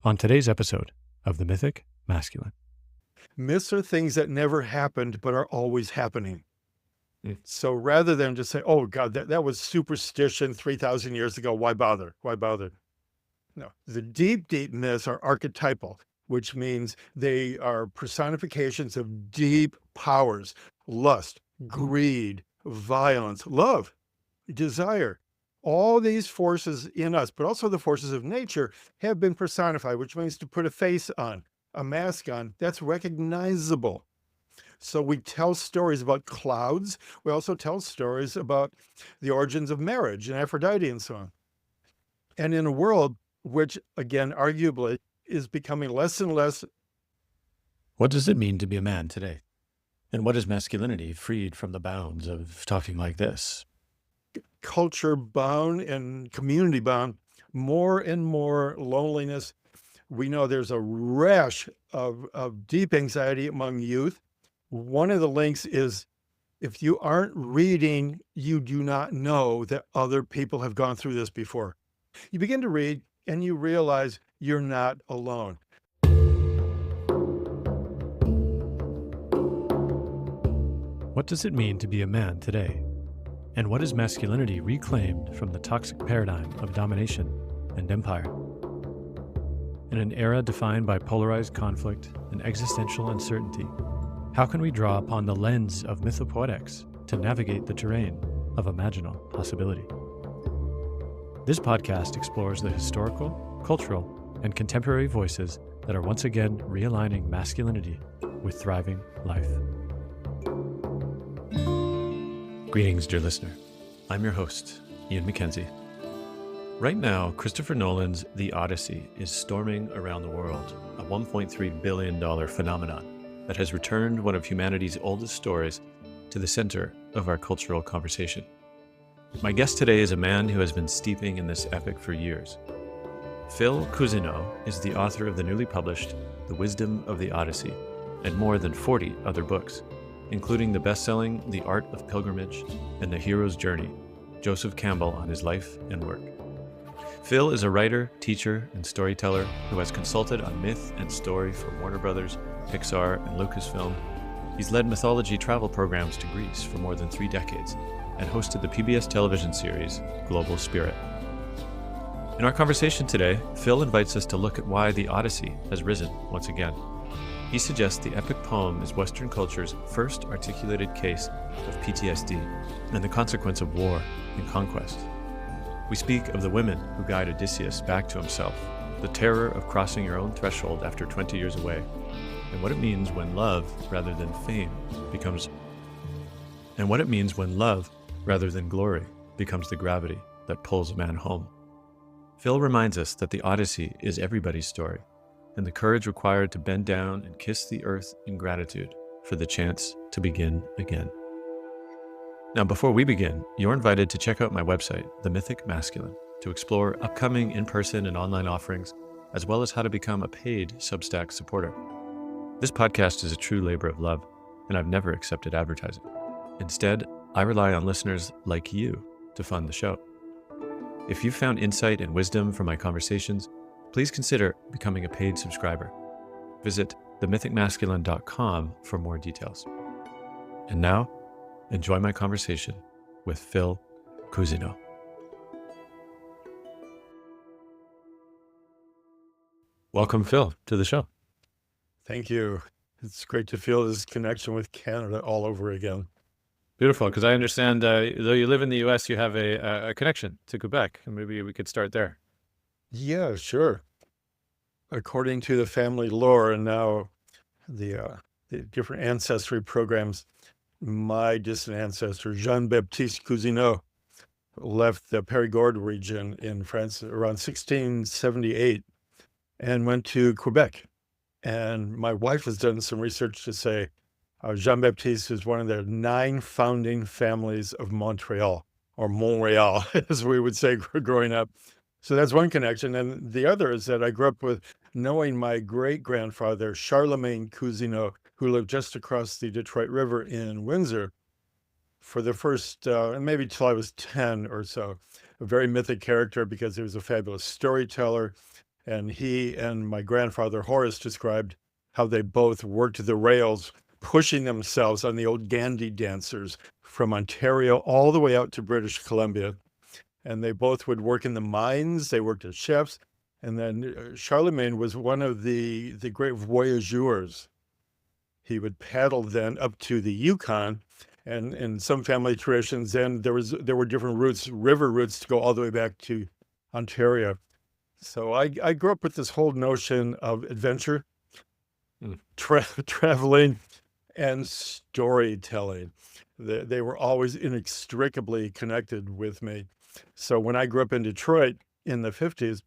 on today's episode of The Mythic Masculine. Myths are things that never happened but are always happening. Mm. So rather than just say, oh God, that was superstition 3,000 years ago, why bother? Why bother? No, the deep myths are archetypal, which means they are personifications of deep powers: lust, greed, violence, love, desire. All these forces in us, but also the forces of nature, have been personified, which means to put a face on, a mask on that's recognizable. So we tell stories about clouds. We also tell stories about the origins of marriage and Aphrodite and so on. And in a world which, again, arguably is becoming less and less. What does it mean to be a man today? And what is masculinity freed from the bounds of talking like this? Culture bound and community bound, more and more loneliness. We know there's a rash of deep anxiety among youth. One of the links is, if you aren't reading, you do not know that other people have gone through this before. You begin to read and you realize you're not alone. What does it mean to be a man today? And what is masculinity reclaimed from the toxic paradigm of domination and empire? In an era defined by polarized conflict and existential uncertainty, how can we draw upon the lens of mythopoetics to navigate the terrain of imaginal possibility? This podcast explores the historical, cultural, and contemporary voices that are once again realigning masculinity with thriving life. Greetings, dear listener. I'm your host, Ian McKenzie. Right now, Christopher Nolan's The Odyssey is storming around the world, a $1.3 billion phenomenon that has returned one of humanity's oldest stories to the center of our cultural conversation. My guest today is a man who has been steeping in this epic for years. Phil Cosineau is the author of the newly published The Wisdom of the Odyssey and more than 40 other books, including the best-selling The Art of Pilgrimage and The Hero's Journey, Joseph Campbell on his life and work. Phil is a writer, teacher, and storyteller who has consulted on myth and story for Warner Brothers, Pixar, and Lucasfilm. He's led mythology travel programs to Greece for more than 3 decades and hosted the PBS television series Global Spirit. In our conversation today, Phil invites us to look at why the Odyssey has risen once again. He suggests the epic poem is Western culture's first articulated case of PTSD and the consequence of war and conquest. We speak of the women who guide Odysseus back to himself, the terror of crossing your own threshold after 20 years away, and what it means when love rather than fame becomes glory becomes the gravity that pulls a man home. Phil reminds us that the Odyssey is everybody's story, and the courage required to bend down and kiss the earth in gratitude for the chance to begin again. Now, before we begin, you're invited to check out my website, The Mythic Masculine, to explore upcoming in-person and online offerings, as well as how to become a paid Substack supporter. This podcast is a true labor of love, and I've never accepted advertising. Instead, I rely on listeners like you to fund the show. If you found insight and wisdom from my conversations, please consider becoming a paid subscriber. Visit themythicmasculine.com for more details. And now, enjoy my conversation with Phil Cosineau. Welcome, Phil, to the show. Thank you. It's great to feel this connection with Canada all over again. Beautiful, because I understand, though you live in the U.S., you have a connection to Quebec, and maybe we could start there. Yeah, sure. According to the family lore and now the different ancestry programs, my distant ancestor, Jean-Baptiste Cosineau, left the Périgord region in France around 1678 and went to Quebec. And my wife has done some research to say Jean-Baptiste is one of the 9 founding families of Montreal, or Montreal, as we would say growing up. So that's one connection. And the other is that I grew up with knowing my great-grandfather, Charlemagne Cosineau, who lived just across the Detroit River in Windsor for the first, maybe till I was 10 or so. A very mythic character because he was a fabulous storyteller And he and my grandfather Horace described how they both worked the rails, pushing themselves on the old Gandhi dancers from Ontario all the way out to British Columbia. And they both would work in the mines. They worked as chefs. And then Charlemagne was one of the great voyageurs. He would paddle then up to the Yukon, and in some family traditions, then there were different routes, river routes, to go all the way back to Ontario. So I grew up with this whole notion of adventure, traveling, and storytelling. They were always inextricably connected with me. So when I grew up in Detroit in the 50s,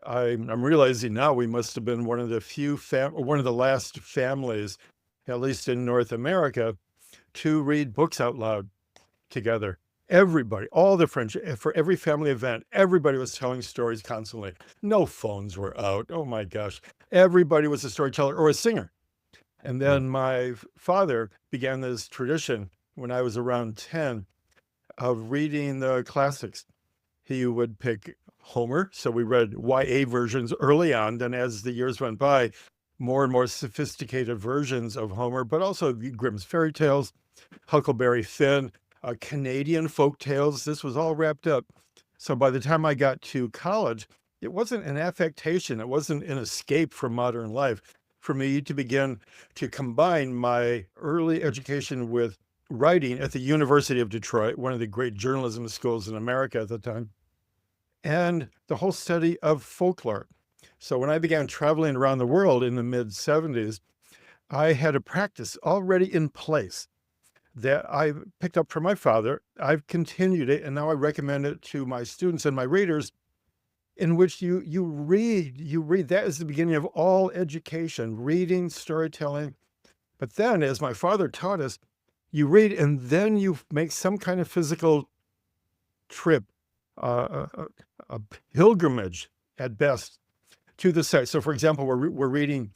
I'm realizing now we must have been one of the last families, at least in North America, to read books out loud together. Everybody, all the French, for every family event, everybody was telling stories constantly. No phones were out. Oh my gosh. Everybody was a storyteller or a singer. And then my father began this tradition when I was around 10 of reading the classics. He would pick Homer. So we read YA versions early on. Then as the years went by, more and more sophisticated versions of Homer, but also Grimm's fairy tales, Huckleberry Finn, Canadian folk tales. This was all wrapped up. So by the time I got to college, it wasn't an affectation. It wasn't an escape from modern life for me to begin to combine my early education with writing at the University of Detroit, one of the great journalism schools in America at the time, and the whole study of folklore. So when I began traveling around the world in the mid-70s, I had a practice already in place that I picked up from my father. I've continued it, and now I recommend it to my students and my readers, in which you read. That is the beginning of all education, reading, storytelling. But then, as my father taught us, you read and then you make some kind of physical trip, a pilgrimage at best, to the site. So for example, we're reading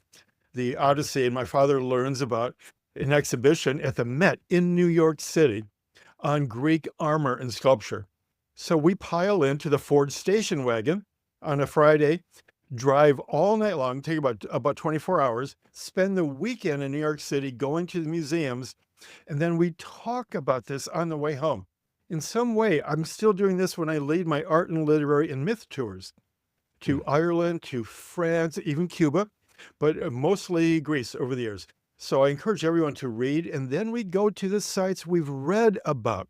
the Odyssey, and my father learns about an exhibition at the Met in New York City on Greek armor and sculpture. So we pile into the Ford station wagon on a Friday, drive all night long, take about 24 hours, spend the weekend in New York City going to the museums, and then we talk about this on the way home. In some way, I'm still doing this when I lead my art and literary and myth tours to Ireland, to France, even Cuba, but mostly Greece over the years. So I encourage everyone to read, and then we go to the sites we've read about.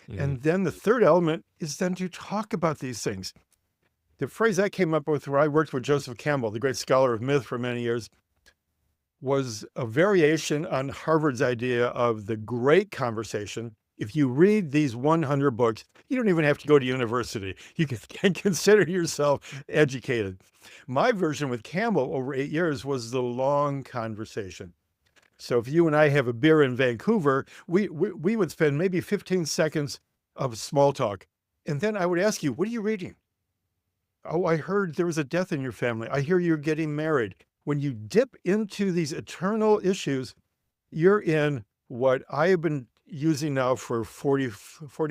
And then the third element is then to talk about these things. The phrase I came up with where I worked with Joseph Campbell, the great scholar of myth for many years, was a variation on Harvard's idea of the great conversation. If you read these 100 books, you don't even have to go to university. You can consider yourself educated. My version with Campbell over 8 years was the long conversation. So if you and I have a beer in Vancouver, we would spend maybe 15 seconds of small talk. And then I would ask you, what are you reading? Oh, I heard there was a death in your family. I hear you're getting married. When you dip into these eternal issues, you're in what I have been using now for 40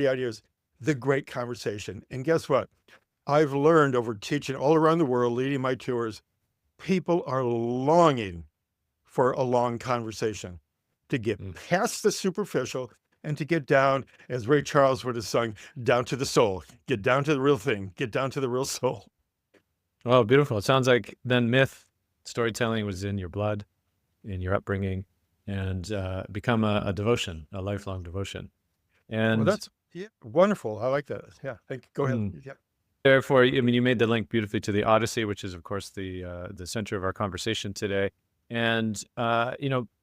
odd years, the great conversation. And guess what? I've learned over teaching all around the world, leading my tours, people are longing for a long conversation, to get past the superficial and to get down, as Ray Charles would have sung, down to the soul, get down to the real thing, get down to the real soul. Oh, beautiful. It sounds like then myth, storytelling was in your blood, in your upbringing, and become a devotion, a lifelong devotion. And well, that's wonderful. I like that. Yeah, go ahead. Yeah. Therefore, I mean, you made the link beautifully to the Odyssey, which is, of course, the center of our conversation today. And,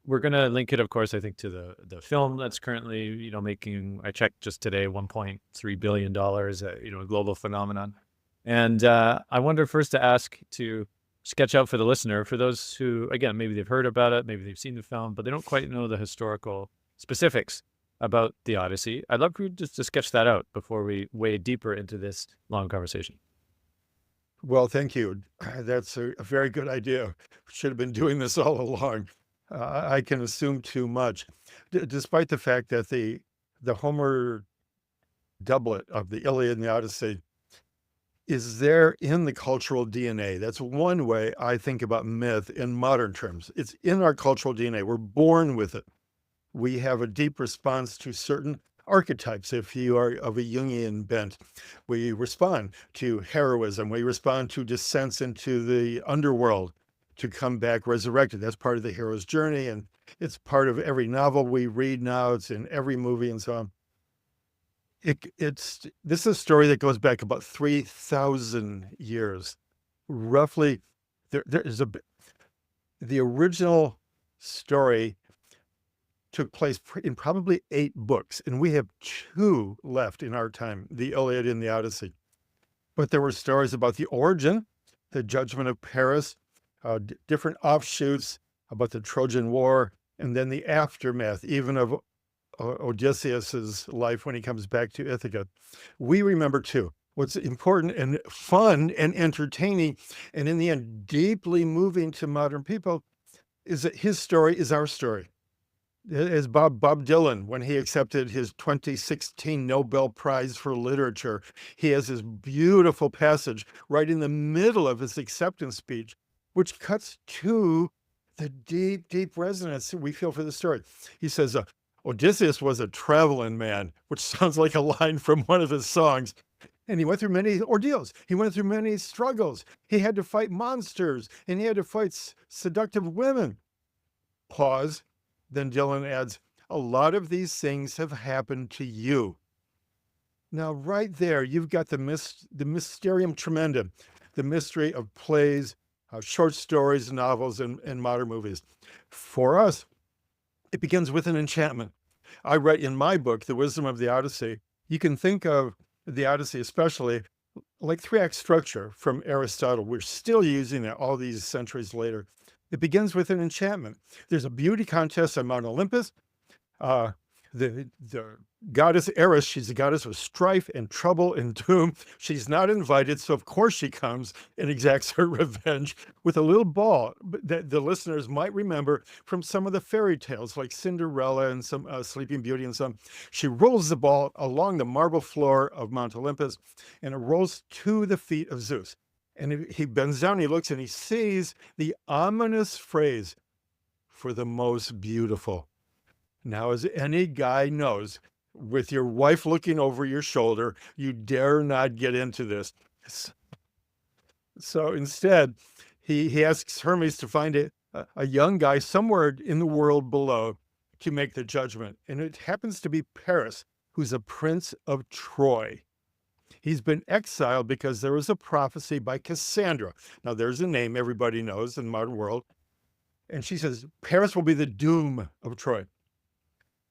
we're going to link it, of course, I think, to the film that's currently, making, I checked just today, $1.3 billion, a global phenomenon. And I wonder first to ask to sketch out for the listener, for those who, again, maybe they've heard about it, maybe they've seen the film, but they don't quite know the historical specifics about the Odyssey. I'd love for you just to sketch that out before we wade deeper into this long conversation. Well, thank you. That's a very good idea. Should have been doing this all along. I can assume too much, despite the fact that the Homer doublet of the Iliad and the Odyssey is there in the cultural DNA. That's one way I think about myth in modern terms. It's in our cultural DNA. We're born with it. We have a deep response to certain archetypes. If you are of a Jungian bent, we respond to heroism. We respond to descents into the underworld to come back resurrected. That's part of the hero's journey, and it's part of every novel we read now. It's in every movie and so on. This is a story that goes back about 3,000 years, roughly. The original story took place in probably 8 books, and we have 2 left in our time, the Iliad and the Odyssey. But there were stories about the origin, the judgment of Paris, different offshoots about the Trojan War, and then the aftermath, even of Odysseus's life when he comes back to Ithaca. We remember too. What's important and fun and entertaining, and in the end, deeply moving to modern people, is that his story is our story. As Bob Dylan, when he accepted his 2016 Nobel Prize for Literature, he has this beautiful passage right in the middle of his acceptance speech, which cuts to the deep, deep resonance we feel for the story. He says, Odysseus was a traveling man, which sounds like a line from one of his songs. And he went through many ordeals. He went through many struggles. He had to fight monsters, and he had to fight seductive women. Pause. Then Dylan adds, a lot of these things have happened to you. Now, right there, you've got the mysterium tremendum, the mystery of plays, short stories, novels, and modern movies. For us, it begins with an enchantment. I write in my book, The Wisdom of the Odyssey, you can think of the Odyssey especially like 3-act structure from Aristotle. We're still using it all these centuries later. It begins with an enchantment. There's a beauty contest on Mount Olympus. The goddess Eris, she's the goddess of strife and trouble and doom. She's not invited, so of course she comes and exacts her revenge with a little ball that the listeners might remember from some of the fairy tales like Cinderella and some Sleeping Beauty and some. She rolls the ball along the marble floor of Mount Olympus, and it rolls to the feet of Zeus. And he bends down, he looks, and he sees the ominous phrase, for the most beautiful. Now, as any guy knows, with your wife looking over your shoulder, you dare not get into this. So instead, he asks Hermes to find a young guy somewhere in the world below to make the judgment. And it happens to be Paris, who's a prince of Troy. He's been exiled because there was a prophecy by Cassandra. Now, there's a name everybody knows in the modern world. And she says, Paris will be the doom of Troy.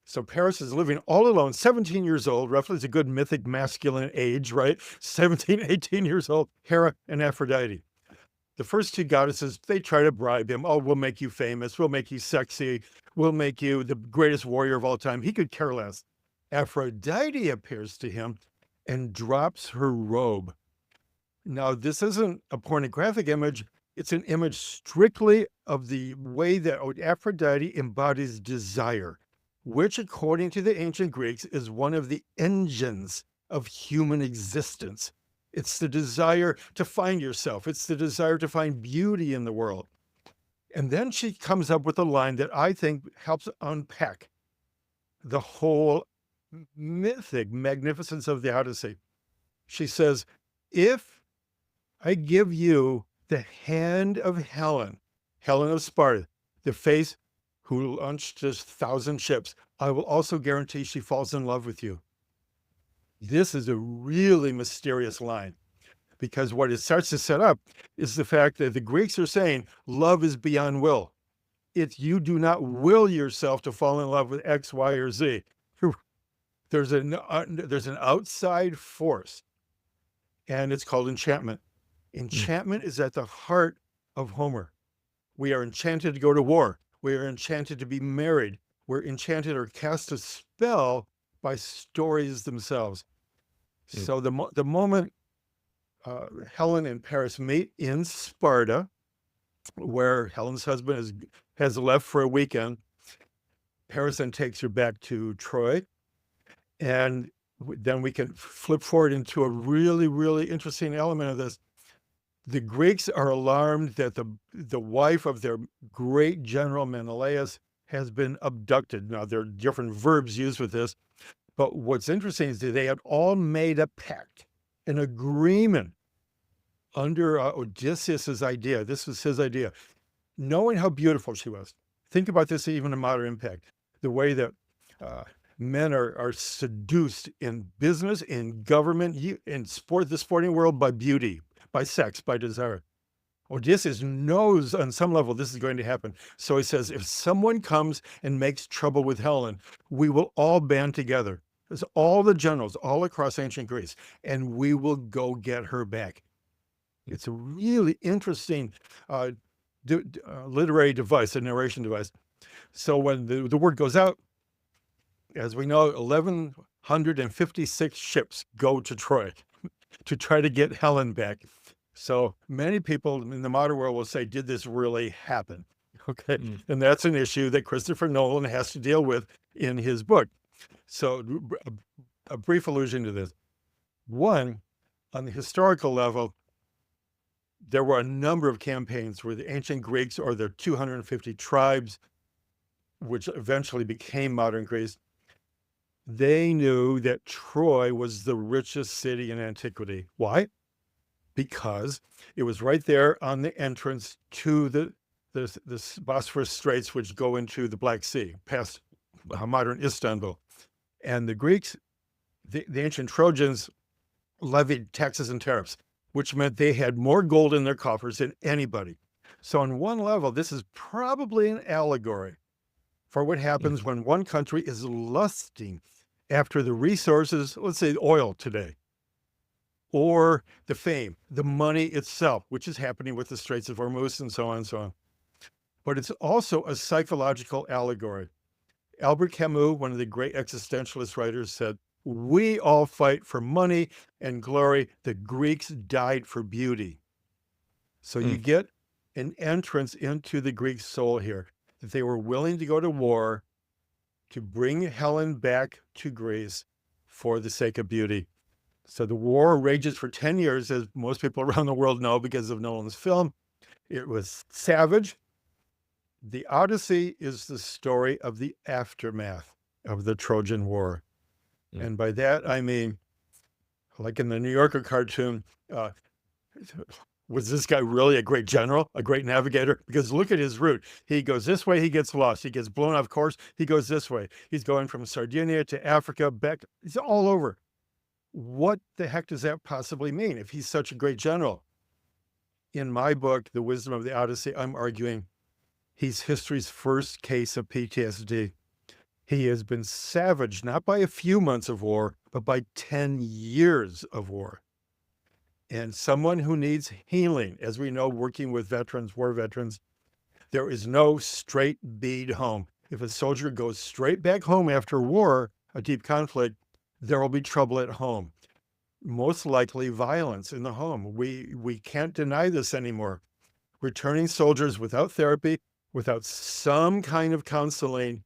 So Paris is living all alone, 17 years old, roughly is a good mythic masculine age, right? 17, 18 years old, Hera and Aphrodite. The first 2 goddesses, they try to bribe him. Oh, we'll make you famous. We'll make you sexy. We'll make you the greatest warrior of all time. He could care less. Aphrodite appears to him and drops her robe. Now, this isn't a pornographic image. It's an image strictly of the way that Aphrodite embodies desire, which, according to the ancient Greeks, is one of the engines of human existence. It's the desire to find yourself. It's the desire to find beauty in the world. And then she comes up with a line that I think helps unpack the whole mythic magnificence of the Odyssey. She says, if I give you the hand of Helen of Sparta, the face who launched 1,000 ships, I will also guarantee she falls in love with you. This is a really mysterious line, because what it starts to set up is the fact that the Greeks are saying love is beyond will. It's you do not will yourself to fall in love with X, Y, or Z. There's an outside force, and it's called enchantment. Enchantment is at the heart of Homer. We are enchanted to go to war. We are enchanted to be married. We're enchanted or cast a spell by stories themselves. So the moment Helen and Paris meet in Sparta, where Helen's husband has left for a weekend, Paris then takes her back to Troy. And then we can flip forward into a really, really interesting element of this. The Greeks are alarmed that the wife of their great general Menelaus has been abducted. Now, there are different verbs used with this, but what's interesting is that they had all made a pact, an agreement under Odysseus's idea. This was his idea. Knowing how beautiful she was. Think about this even in modern impact. The way that men are seduced in business, in government, in sport, the sporting world, by beauty, by sex, by desire. Odysseus knows on some level this is going to happen. So he says, if someone comes and makes trouble with Helen, we will all band together. There's all the generals all across ancient Greece, and we will go get her back. It's a really interesting literary device, a narration device. So when the word goes out, as we know, 1,156 ships go to Troy to try to get Helen back. So many people in the modern world will say, did this really happen? Okay. And that's an issue that Christopher Nolan has to deal with in his book. So a brief allusion to this. One, on the historical level, there were a number of campaigns where the ancient Greeks, or their 250 tribes, which eventually became modern Greece, they knew that Troy was the richest city in antiquity. Why? Because it was right there on the entrance to the Bosphorus Straits, which go into the Black Sea, past modern Istanbul. And the Greeks, the ancient Trojans, levied taxes and tariffs, which meant they had more gold in their coffers than anybody. So on one level, this is probably an allegory for what happens when one country is lusting after the resources, let's say oil today, or the fame, the money itself, which is happening with the Straits of Hormuz and so on and so on. But it's also a psychological allegory. Albert Camus, one of the great existentialist writers, said, we all fight for money and glory. The Greeks died for beauty. So you get an entrance into the Greek soul here, that they were willing to go to war to bring Helen back to Greece for the sake of beauty. So the war rages for 10 years, as most people around the world know because of Nolan's film. It was savage. The Odyssey is the story of the aftermath of the Trojan War. And by that, I mean, like in the New Yorker cartoon, was this guy really a great general, a great navigator? Because look at his route. He goes this way, he gets lost. He gets blown off course, he goes this way. He's going from Sardinia to Africa, back, he's all over. What the heck does that possibly mean if he's such a great general? In my book, The Wisdom of the Odyssey, I'm arguing he's history's first case of PTSD. He has been savaged, not by a few months of war, but by 10 years of war. And someone who needs healing, as we know, working with veterans, war veterans, there is no straight bead home. If a soldier goes straight back home after war, a deep conflict, there will be trouble at home. Most likely violence in the home. We can't deny this anymore. Returning soldiers without therapy, without some kind of counseling,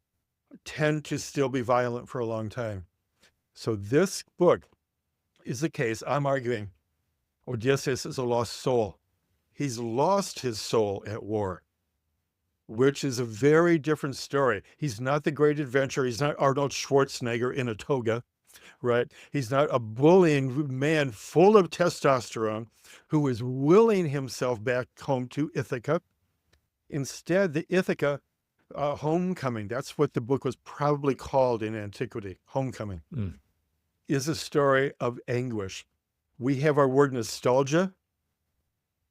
tend to still be violent for a long time. So this book is the case. I'm arguing Odysseus is a lost soul. He's lost his soul at war, which is a very different story. He's not the great adventurer. He's not Arnold Schwarzenegger in a toga, right? He's not a bullying man full of testosterone who is willing himself back home to Ithaca. Instead, the Ithaca homecoming, that's what the book was probably called in antiquity, homecoming, is a story of anguish. We have our word nostalgia.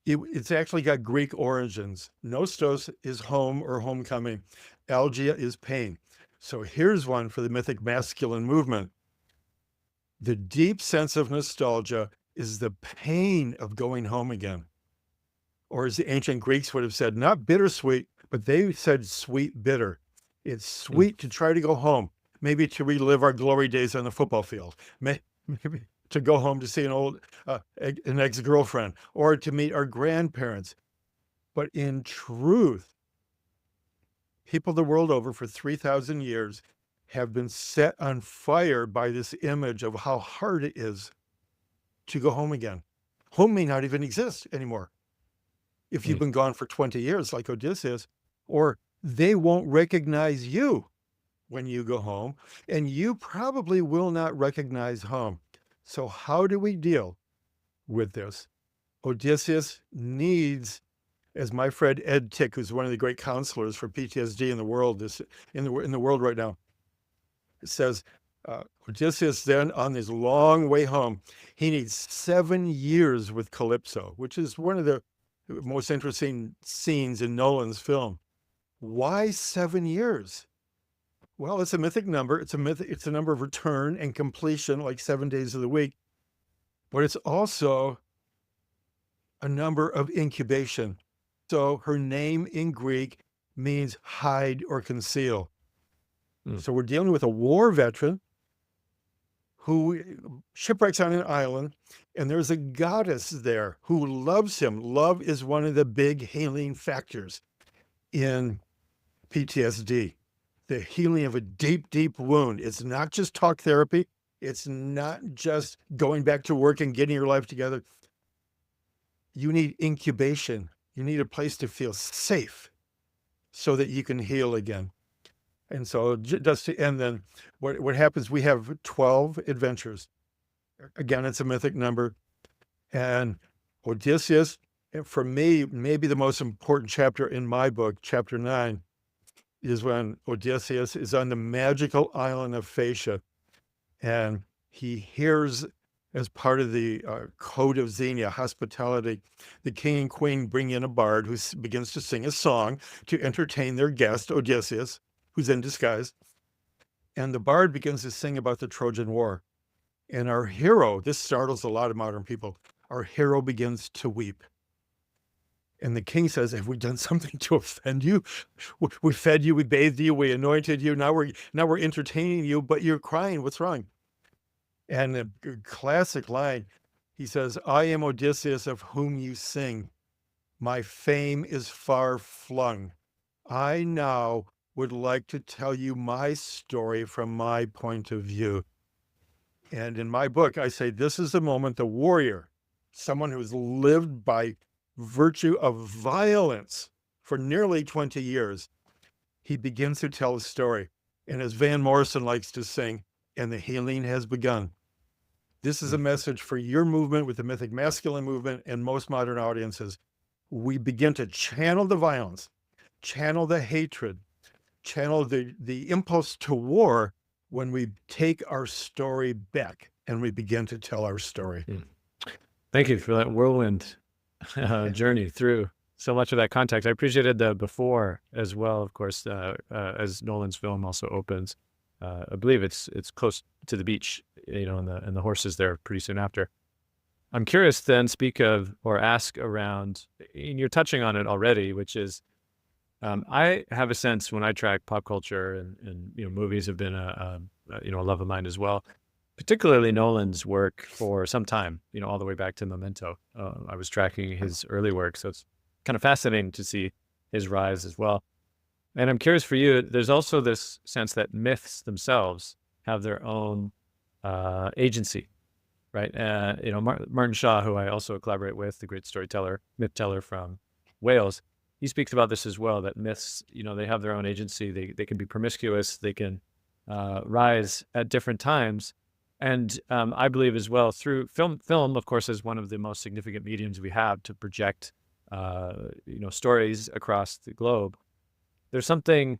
It's actually got Greek origins. Nostos is home or homecoming. Algia is pain. So here's one for the mythic masculine movement. The deep sense of nostalgia is the pain of going home again. Or as the ancient Greeks would have said, not bittersweet, but they said sweet bitter. It's sweet to try to go home, maybe to relive our glory days on the football field, maybe to go home to see an ex-girlfriend, or to meet our grandparents. But in truth, people the world over for 3,000 years have been set on fire by this image of how hard it is to go home again. Home may not even exist anymore if you've Mm. been gone for 20 years like Odysseus, or they won't recognize you when you go home, and you probably will not recognize home. So how do we deal with this? Odysseus needs, as my friend Ed Tick, who's one of the great counselors for PTSD in the world, in the world right now, says, Odysseus then on his long way home, he needs 7 years with Calypso, which is one of the most interesting scenes in Nolan's film. Why 7 years? Well, it's a mythic number. It's a number of return and completion, like 7 days of the week. But it's also a number of incubation. So her name in Greek means hide or conceal. Mm. So we're dealing with a war veteran who shipwrecks on an island, and there's a goddess there who loves him. Love is one of the big healing factors in PTSD, the healing of a deep, deep wound. It's not just talk therapy. It's not just going back to work and getting your life together. You need incubation. You need a place to feel safe so that you can heal again. And so just to end then, what happens, we have 12 adventures. Again, it's a mythic number. And Odysseus, for me, maybe the most important chapter in my book, chapter 9, is when Odysseus is on the magical island of Phaeacia. And he hears, as part of the code of Xenia, hospitality, the king and queen bring in a bard who begins to sing a song to entertain their guest, Odysseus, who's in disguise. And the bard begins to sing about the Trojan War. And our hero, this startles a lot of modern people, our hero begins to weep. And the king says, have we done something to offend you? We fed you, we bathed you, we anointed you. Now we're entertaining you, but you're crying. What's wrong? And a classic line, he says, I am Odysseus of whom you sing. My fame is far flung. I now would like to tell you my story from my point of view. And in my book, I say, this is the moment the warrior, someone who's lived by virtue of violence for nearly 20 years, he begins to tell a story. And as Van Morrison likes to sing, and the healing has begun. This is a message for your movement with the mythic masculine movement and most modern audiences. We begin to channel the violence, channel the hatred, channel the impulse to war when we take our story back and we begin to tell our story. Thank you for that whirlwind journey through so much of that context. I appreciated the before as well, of course, as Nolan's film also opens. I believe it's close to the beach, and the horses there pretty soon after. I'm curious then, ask around, and you're touching on it already, which is, I have a sense when I track pop culture and movies have been a love of mine as well, particularly Nolan's work for some time, all the way back to Memento. I was tracking his early work, so it's kind of fascinating to see his rise as well. And I'm curious for you, there's also this sense that myths themselves have their own agency, right? Martin Shaw, who I also collaborate with, the great storyteller, myth teller from Wales, he speaks about this as well, that myths, they have their own agency. They can be promiscuous. They can rise at different times. And I believe as well through film, of course, is one of the most significant mediums we have to project, stories across the globe. There's something,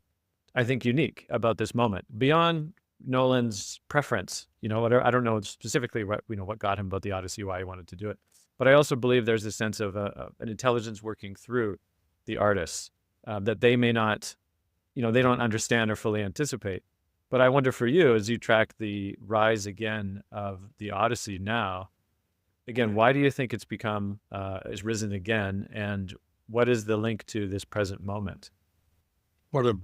I think, unique about this moment beyond Nolan's preference. I don't know specifically what got him about the Odyssey, why he wanted to do it. But I also believe there's a sense of an intelligence working through the artists that they may not, they don't understand or fully anticipate. But I wonder for you, as you track the rise again of the Odyssey now, again, why do you think it's has risen again? And what is the link to this present moment? What a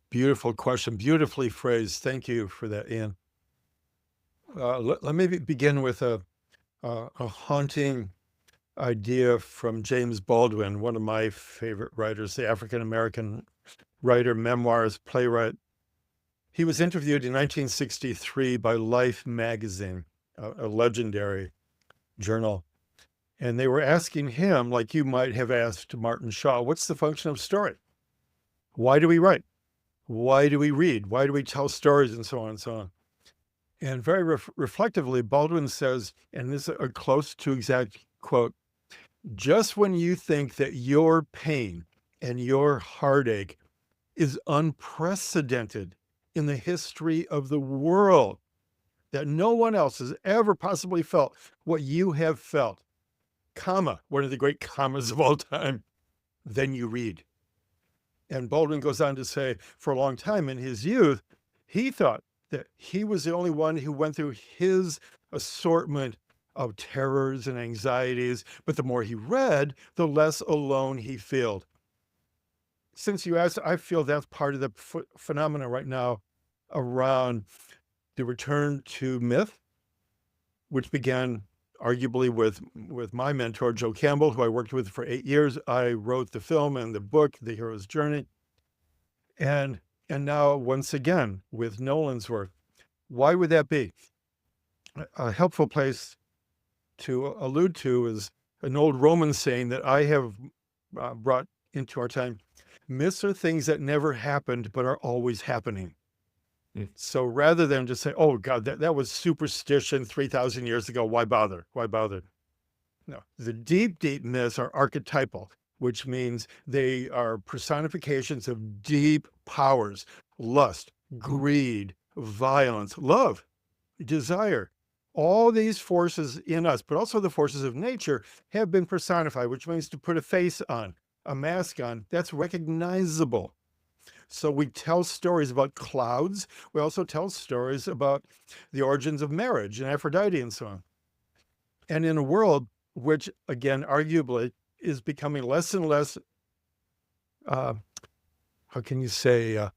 beautiful question, beautifully phrased. Thank you for that, Ian. Let me begin with a haunting idea from James Baldwin, one of my favorite writers, the African-American writer, memoirist, playwright. He was interviewed in 1963 by Life magazine, a legendary journal. And they were asking him, like you might have asked Martin Shaw, what's the function of story? Why do we write? Why do we read? Why do we tell stories, and so on and so on? And very reflectively, Baldwin says, and this is a close to exact quote, just when you think that your pain and your heartache is unprecedented in the history of the world, that no one else has ever possibly felt what you have felt, comma, one of the great commas of all time, then you read. And Baldwin goes on to say, for a long time in his youth, he thought that he was the only one who went through his assortment of terrors and anxieties, but the more he read, the less alone he felt. Since you asked, I feel that's part of the phenomena right now around the return to myth, which began arguably with my mentor, Joe Campbell, who I worked with for 8 years. I wrote the film and the book, The Hero's Journey. And now, once again, with Nolan's work. Why would that be? A helpful place to allude to is an old Roman saying that I have brought into our time. Myths are things that never happened, but are always happening. So rather than just say, oh God, that was superstition 3,000 years ago, why bother? Why bother? No, the deep, deep myths are archetypal, which means they are personifications of deep powers, lust, greed, violence, love, desire. All these forces in us, but also the forces of nature, have been personified, which means to put a face on, a mask on, that's recognizable. So we tell stories about clouds. We also tell stories about the origins of marriage and Aphrodite and so on. And in a world which, again, arguably is becoming less and less, how can you say,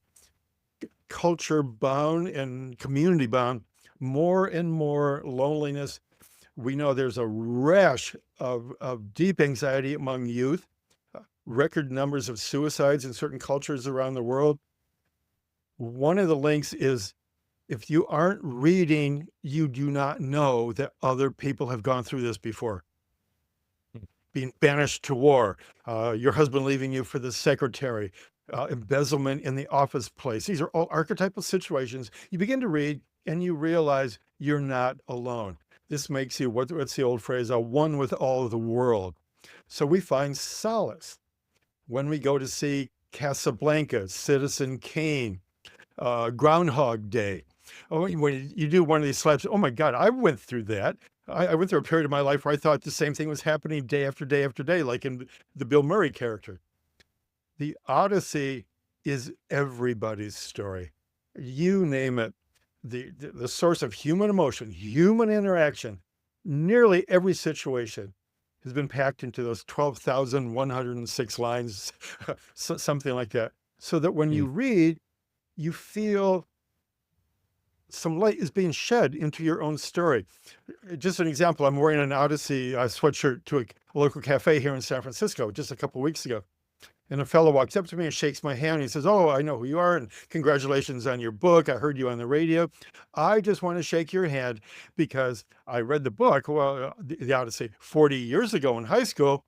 culture bound and community bound, more and more loneliness. We know there's a rash of deep anxiety among youth, record numbers of suicides in certain cultures around the world. One of the links is, if you aren't reading, you do not know that other people have gone through this before. Being banished to war, your husband leaving you for the secretary, embezzlement in the office place. These are all archetypal situations. You begin to read and you realize you're not alone. This makes you, what's the old phrase, one with all of the world. So we find solace when we go to see Casablanca, Citizen Kane, Groundhog Day. Oh, when you do one of these slaps, oh my God, I went through that. I went through a period of my life where I thought the same thing was happening day after day after day, like in the Bill Murray character. The Odyssey is everybody's story. You name it. The source of human emotion, human interaction, nearly every situation has been packed into those 12,106 lines, something like that. So that when you read, you feel some light is being shed into your own story. Just an example, I'm wearing an Odyssey sweatshirt to a local cafe here in San Francisco just a couple of weeks ago. And a fellow walks up to me and shakes my hand. And he says, oh, I know who you are, and congratulations on your book. I heard you on the radio. I just want to shake your hand because I read the book, well, the Odyssey, 40 years ago in high school,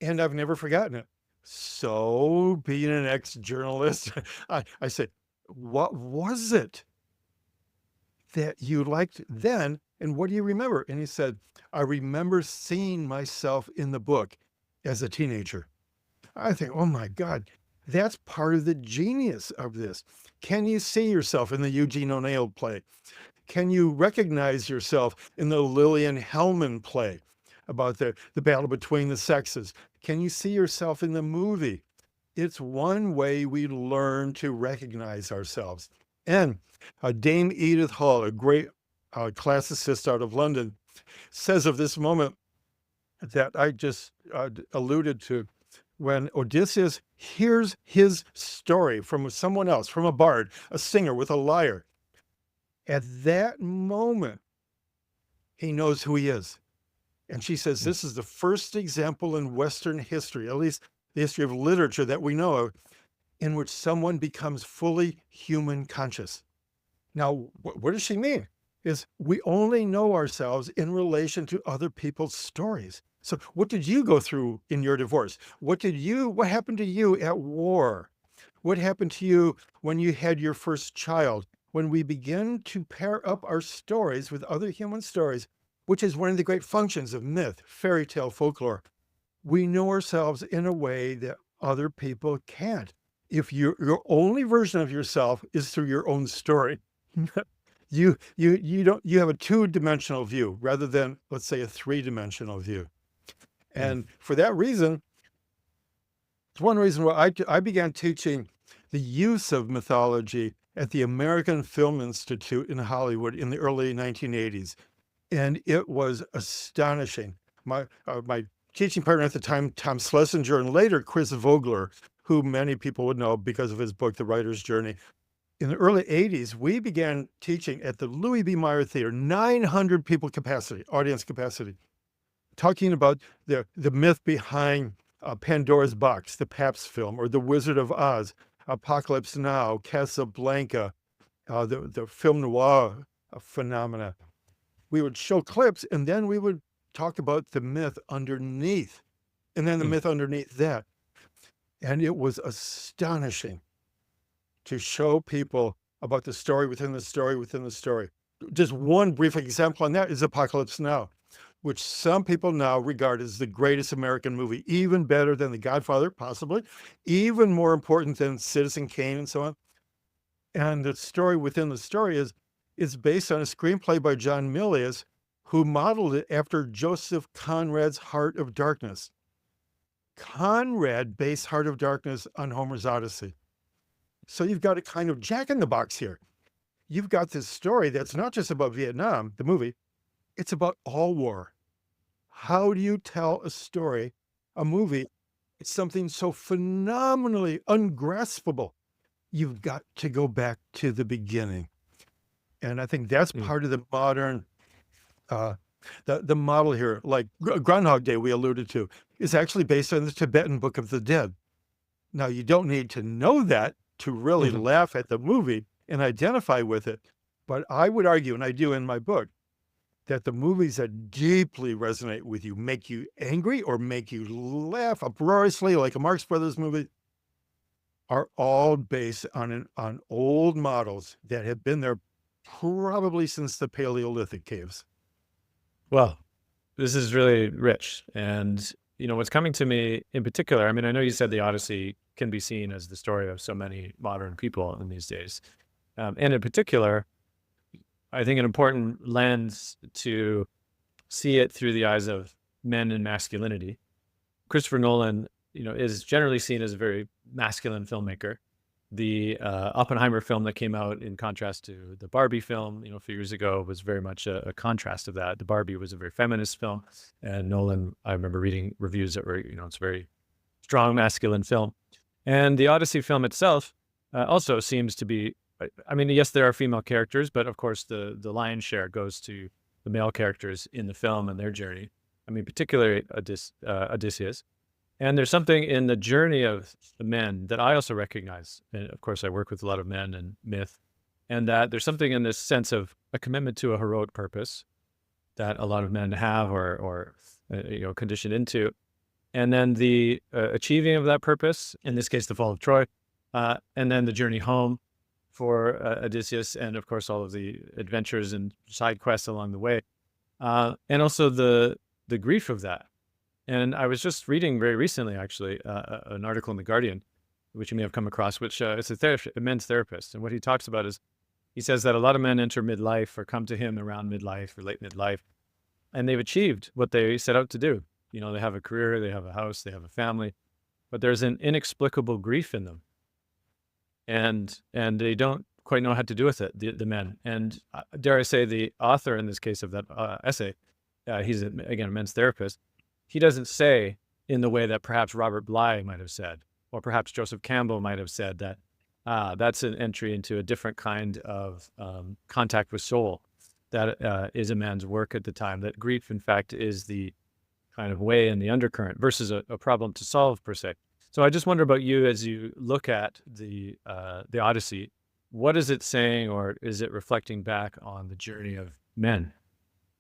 and I've never forgotten it. So being an ex-journalist, I said, what was it that you liked then, and what do you remember? And he said, I remember seeing myself in the book as a teenager. I think, oh my God, that's part of the genius of this. Can you see yourself in the Eugene O'Neill play? Can you recognize yourself in the Lillian Hellman play about the battle between the sexes? Can you see yourself in the movie? It's one way we learn to recognize ourselves. And Dame Edith Hall, a great classicist out of London, says of this moment that I just alluded to, when Odysseus hears his story from someone else, from a bard, a singer with a lyre, at that moment, he knows who he is. And she says, this is the first example in Western history, at least the history of literature that we know of, in which someone becomes fully human conscious. Now, what does she mean? Is we only know ourselves in relation to other people's stories. So what did you go through in your divorce? What happened to you at war? What happened to you when you had your first child? When we begin to pair up our stories with other human stories, which is one of the great functions of myth, fairy tale, folklore, we know ourselves in a way that other people can't. If your only version of yourself is through your own story, you have a two-dimensional view rather than, let's say, a three-dimensional view. And for that reason, it's one reason why I began teaching the use of mythology at the American Film Institute in Hollywood in the early 1980s. And it was astonishing. My teaching partner at the time, Tom Schlesinger, and later Chris Vogler, who many people would know because of his book, The Writer's Journey. In the early 80s, we began teaching at the Louis B. Mayer Theater, 900 people capacity, audience capacity, talking about the myth behind Pandora's Box, the Pabst film, or The Wizard of Oz, Apocalypse Now, Casablanca, the film noir phenomena. We would show clips, and then we would talk about the myth underneath, and then the myth underneath that. And it was astonishing to show people about the story within the story within the story. Just one brief example on that is Apocalypse Now, which some people now regard as the greatest American movie, even better than The Godfather, possibly, even more important than Citizen Kane and so on. And the story within the story is based on a screenplay by John Milius, who modeled it after Joseph Conrad's Heart of Darkness. Conrad based Heart of Darkness on Homer's Odyssey. So you've got a kind of jack in the box here. You've got this story that's not just about Vietnam, the movie, it's about all war. How do you tell a story, a movie? It's something so phenomenally ungraspable. You've got to go back to the beginning. And I think that's part of the modern, the model here, like Groundhog Day we alluded to, is actually based on the Tibetan Book of the Dead. Now, you don't need to know that to really laugh at the movie and identify with it. But I would argue, and I do in my book, that the movies that deeply resonate with you, make you angry or make you laugh uproariously, like a Marx Brothers movie, are all based on old models that have been there probably since the Paleolithic caves. Well, this is really rich. And, what's coming to me in particular, I mean, I know you said the Odyssey can be seen as the story of so many modern people in these days. And in particular, I think an important lens to see it through the eyes of men and masculinity. Christopher Nolan, is generally seen as a very masculine filmmaker. The Oppenheimer film that came out, in contrast to the Barbie film, a few years ago, was very much a contrast of that. The Barbie was a very feminist film, and Nolan, I remember reading reviews that were, it's a very strong masculine film. And the Odyssey film itself also seems to be, I mean, yes, there are female characters, but of course the lion's share goes to the male characters in the film and their journey. I mean, particularly Odysseus. And there's something in the journey of the men that I also recognize. And of course, I work with a lot of men and myth, and that there's something in this sense of a commitment to a heroic purpose that a lot of men have or conditioned into. And then the achieving of that purpose, in this case, the fall of Troy, and then the journey home for Odysseus, and of course, all of the adventures and side quests along the way. And also the grief of that. And I was just reading very recently, actually, an article in The Guardian, which you may have come across, which is a men's therapist. And what he talks about is, he says that a lot of men enter midlife or come to him around midlife or late midlife, and they've achieved what they set out to do. They have a career, they have a house, they have a family, but there's an inexplicable grief in them. And they don't quite know how to do with it, the men. And dare I say, the author in this case of that essay, he's, again, a men's therapist. He doesn't say in the way that perhaps Robert Bly might have said, or perhaps Joseph Campbell might have said, that that's an entry into a different kind of contact with soul that is a man's work at the time, that grief, in fact, is the kind of way in the undercurrent versus a problem to solve, per se. So I just wonder about you as you look at the Odyssey. What is it saying, or is it reflecting back on the journey of men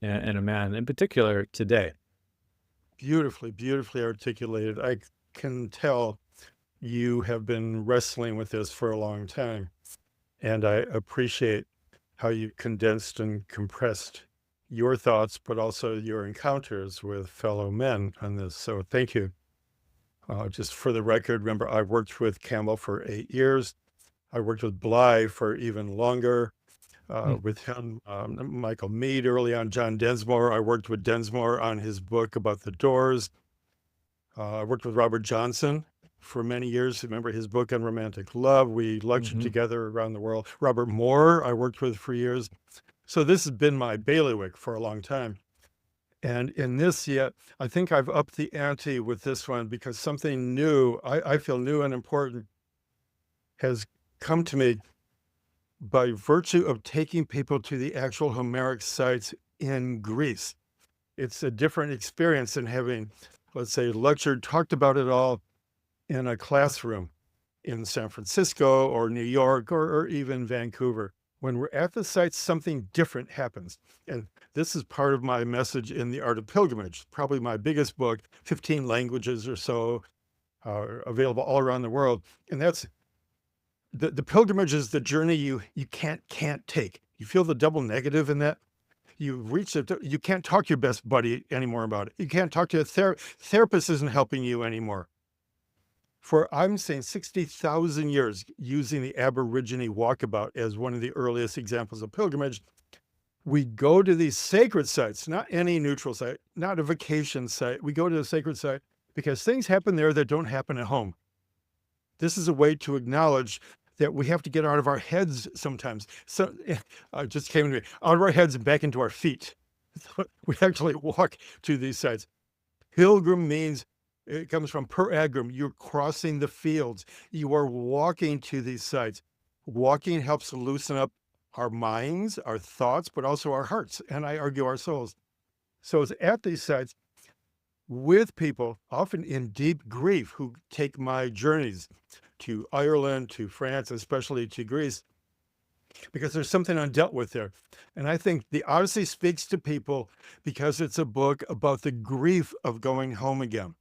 and a man in particular today? Beautifully, beautifully articulated. I can tell you have been wrestling with this for a long time, and I appreciate how you condensed and compressed your thoughts, but also your encounters with fellow men on this. So thank you. Just for the record, remember, I worked with Campbell for 8 years. I worked with Bly for even longer. Mm. With him, Michael Mead early on, John Densmore. I worked with Densmore on his book about the Doors. I worked with Robert Johnson for many years. Remember his book on romantic love? We lectured Hmm. together around the world. Robert Moore, I worked with for years. So this has been my bailiwick for a long time. And in this yet, I think I've upped the ante with this one because something new, I feel new and important, has come to me by virtue of taking people to the actual Homeric sites in Greece. It's a different experience than having, let's say, lectured, talked about it all in a classroom in San Francisco or New York or even Vancouver. When we're at the sites, something different happens. And this is part of my message in The Art of Pilgrimage, probably my biggest book, 15 languages or so, available all around the world. And that's the pilgrimage is the journey you can't take. You feel the double negative in that? You reach it, you can't talk to your best buddy anymore about it. You can't talk to a therapist isn't helping you anymore. For I'm saying 60,000 years, using the Aborigine walkabout as one of the earliest examples of pilgrimage, we go to these sacred sites, not any neutral site, not a vacation site. We go to a sacred site because things happen there that don't happen at home. This is a way to acknowledge that we have to get out of our heads sometimes. So just came to me, out of our heads and back into our feet. We actually walk to these sites. Pilgrim means, it comes from per agrum, you're crossing the fields. You are walking to these sites. Walking helps loosen up our minds, our thoughts, but also our hearts, and I argue our souls. So it's at these sites with people, often in deep grief, who take my journeys to Ireland, to France, especially to Greece, because there's something undealt with there. And I think the Odyssey speaks to people because it's a book about the grief of going home again.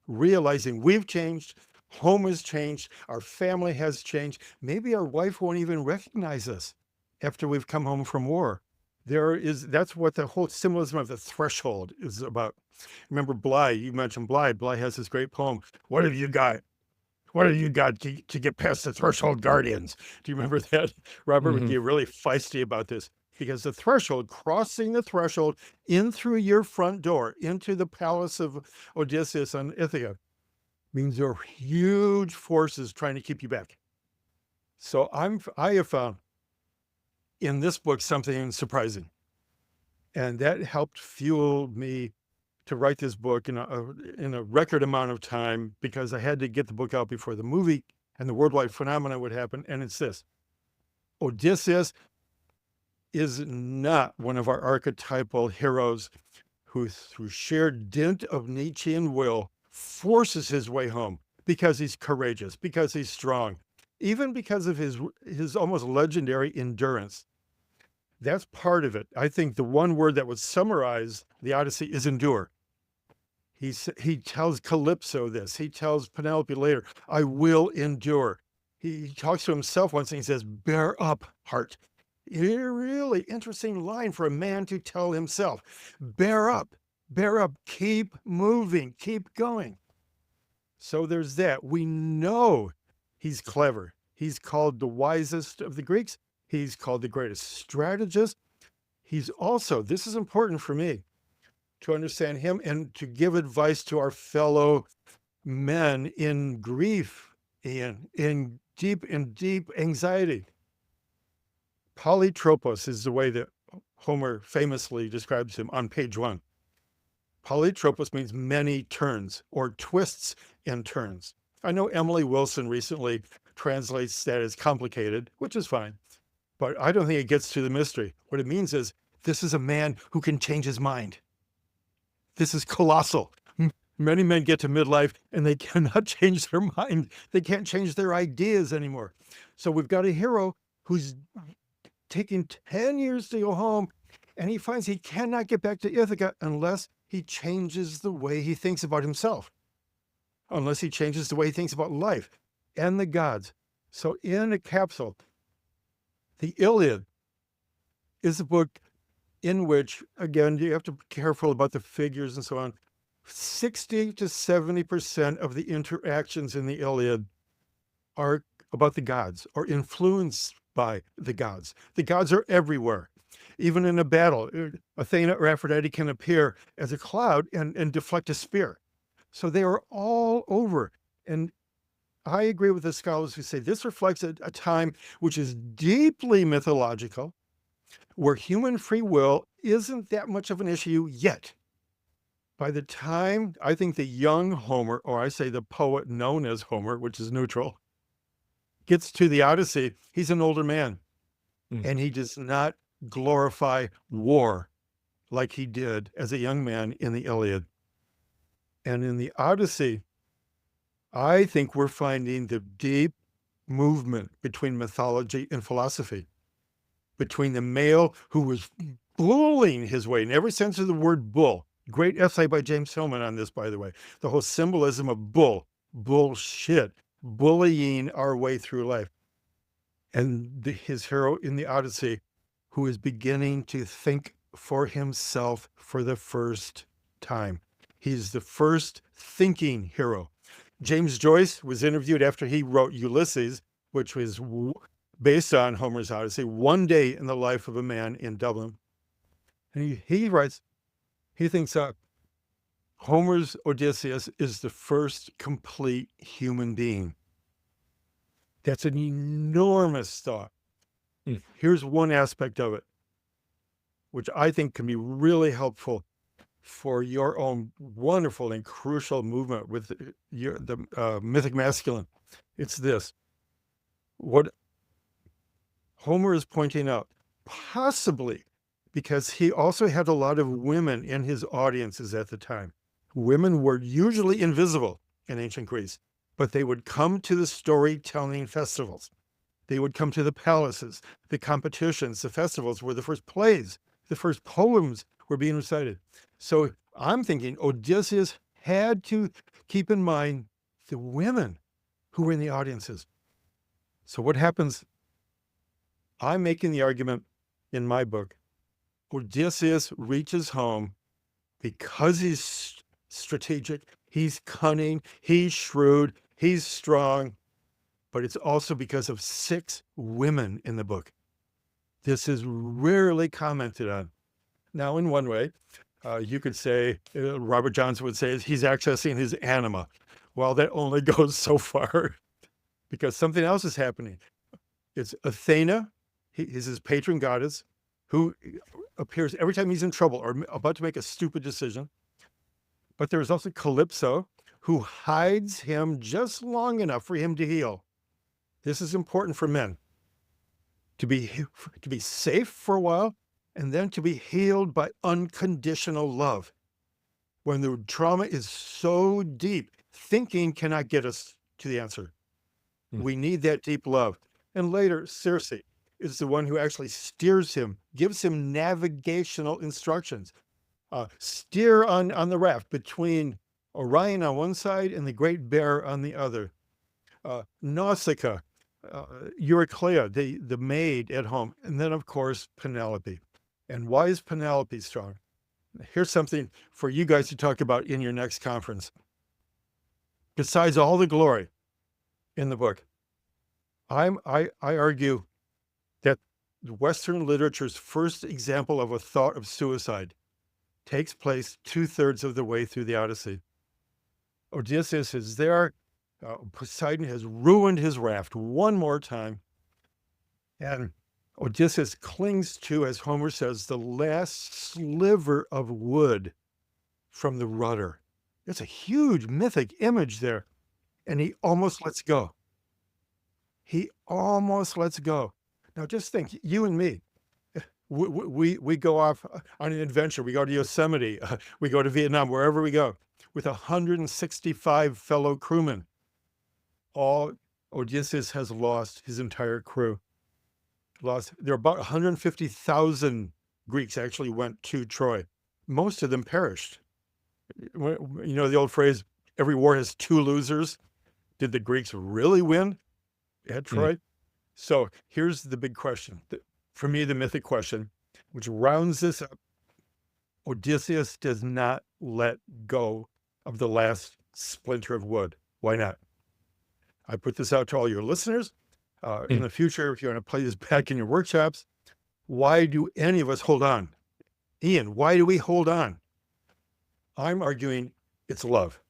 Realizing we've changed, home has changed, our family has changed. Maybe our wife won't even recognize us after we've come home from war. That's what the whole symbolism of the threshold is about. Remember Bly, you mentioned Bly. Bly has this great poem, What have you got? What have you got to get past the threshold guardians? Do you remember that? Robert would Hmm. get really feisty about this because the threshold, crossing the threshold in through your front door into the palace of Odysseus on Ithaca, means there are huge forces trying to keep you back. So I have found in this book something surprising. And that helped fuel me to write this book in a record amount of time because I had to get the book out before the movie and the worldwide phenomena would happen. And it's this: Odysseus is not one of our archetypal heroes who, through sheer dint of Nietzschean will, forces his way home because he's courageous, because he's strong, even because of his almost legendary endurance. That's part of it. I think the one word that would summarize the Odyssey is endure. He tells Calypso this. He tells Penelope later, I will endure. He talks to himself once and he says, bear up, heart. A really interesting line for a man to tell himself. Bear up, keep moving, keep going. So there's that. We know he's clever. He's called the wisest of the Greeks. He's called the greatest strategist. He's also, this is important for me, to understand him and to give advice to our fellow men in grief, in deep anxiety. Polytropos is the way that Homer famously describes him on page 1. Polytropos means many turns or twists and turns. I know Emily Wilson recently translates that as complicated, which is fine, but I don't think it gets to the mystery. What it means is this is a man who can change his mind. This is colossal. Many men get to midlife and they cannot change their mind. They can't change their ideas anymore. So we've got a hero who's taking 10 years to go home, and he finds he cannot get back to Ithaca unless he changes the way he thinks about himself, unless he changes the way he thinks about life and the gods. So in a capsule, the Iliad is a book in which, again, you have to be careful about the figures and so on. 60 to 70% of the interactions in the Iliad are about the gods or influenced by the gods. The gods are everywhere. Even in a battle, Athena or Aphrodite can appear as a cloud and deflect a spear. So they are all over. And I agree with the scholars who say this reflects a time which is deeply mythological, where human free will isn't that much of an issue yet. By the time, I think the young Homer, or I say the poet known as Homer, which is neutral, gets to the Odyssey, he's an older man. And he does not glorify war like he did as a young man in the Iliad. And in the Odyssey, I think we're finding the deep movement between mythology and philosophy, between the male who was bullying his way, in every sense of the word bull. Great essay by James Hillman on this, by the way. The whole symbolism of bullshit, bullying our way through life. And his hero in the Odyssey, who is beginning to think for himself for the first time. He's the first thinking hero. James Joyce was interviewed after he wrote Ulysses, which was based on Homer's Odyssey, one day in the life of a man in Dublin. And he writes, he thinks Homer's Odysseus is the first complete human being. That's an enormous thought. Here's one aspect of it, which I think can be really helpful for your own wonderful and crucial movement with the mythic masculine. It's this. What Homer is pointing out, possibly because he also had a lot of women in his audiences at the time. Women were usually invisible in ancient Greece, but they would come to the storytelling festivals. They would come to the palaces, the competitions, the festivals where the first plays, the first poems were being recited. So I'm thinking Odysseus had to keep in mind the women who were in the audiences. So what happens? I'm making the argument in my book. Odysseus reaches home because he's strategic, he's cunning, he's shrewd, he's strong, but it's also because of 6 women in the book. This is rarely commented on. Now, in one way, you could say, Robert Johnson would say, he's accessing his anima. Well, that only goes so far because something else is happening. It's Athena, he's his patron goddess, who appears every time he's in trouble or about to make a stupid decision. But there's also Calypso, who hides him just long enough for him to heal. This is important for men, to be safe for a while, and then to be healed by unconditional love. When the trauma is so deep, thinking cannot get us to the answer. We need that deep love. And later, Circe is the one who actually steers him, gives him navigational instructions. Steer on the raft between Orion on one side and the Great Bear on the other. Nausicaa, Euryclea, the maid at home, and then, of course, Penelope. And why is Penelope strong? Here's something for you guys to talk about in your next conference. Besides all the glory in the book, I argue that Western literature's first example of a thought of suicide takes place 2/3 of the way through the Odyssey. Odysseus is there. Poseidon has ruined his raft one more time. And Odysseus clings to, as Homer says, the last sliver of wood from the rudder. It's a huge mythic image there. And he almost lets go. He almost lets go. Now just think, you and me, We go off on an adventure. We go to Yosemite. We go to Vietnam, wherever we go, with 165 fellow crewmen. All Odysseus has lost his entire crew. There are about 150,000 Greeks actually went to Troy. Most of them perished. You know the old phrase, every war has two losers. Did the Greeks really win at Troy? So here's the big question. For me, the mythic question, which rounds this up. Odysseus does not let go of the last splinter of wood. Why not? I put this out to all your listeners. In the future, if you want to play this back in your workshops, why do any of us hold on? Ian, why do we hold on? I'm arguing it's love.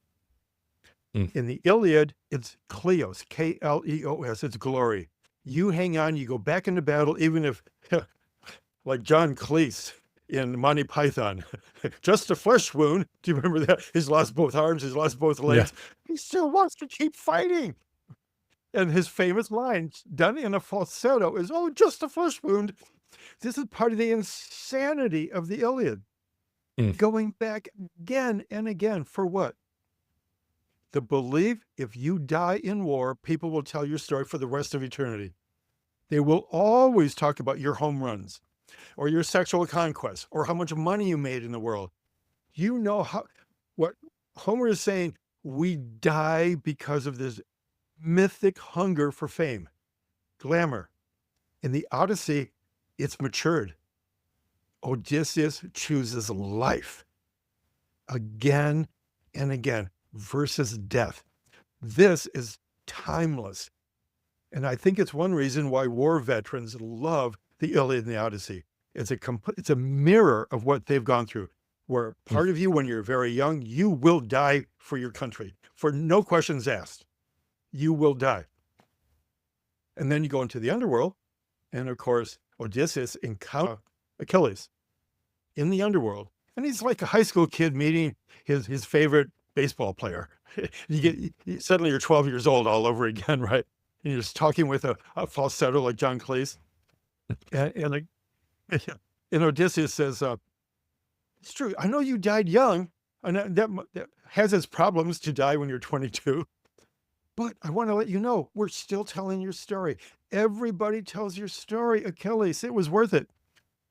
In the Iliad, it's kleos, K-L-E-O-S, it's glory. You hang on, you go back into battle, even if, like John Cleese in Monty Python, just a flesh wound. Do you remember that? He's lost both arms, he's lost both legs. Yeah. He still wants to keep fighting. And his famous line, done in a falsetto, is, oh, just a flesh wound. This is part of the insanity of the Iliad. Going back again and again for what? The belief if you die in war, people will tell your story for the rest of eternity. They will always talk about your home runs or your sexual conquests or how much money you made in the world. You know what Homer is saying, we die because of this mythic hunger for fame, glamour. In the Odyssey, it's matured. Odysseus chooses life again and again versus death. This is timeless. And I think it's one reason why war veterans love the Iliad and the Odyssey. It's a mirror of what they've gone through, where part of you, when you're very young, you will die for your country, for no questions asked. You will die. And then you go into the underworld, and of course, Odysseus encounters Achilles in the underworld. And he's like a high school kid meeting his favorite baseball player. Suddenly you're 12 years old all over again, right? And you're just talking with a falsetto like John Cleese. And Odysseus says, it's true. I know you died young, and that has its problems to die when you're 22. But I want to let you know, we're still telling your story. Everybody tells your story, Achilles. It was worth it.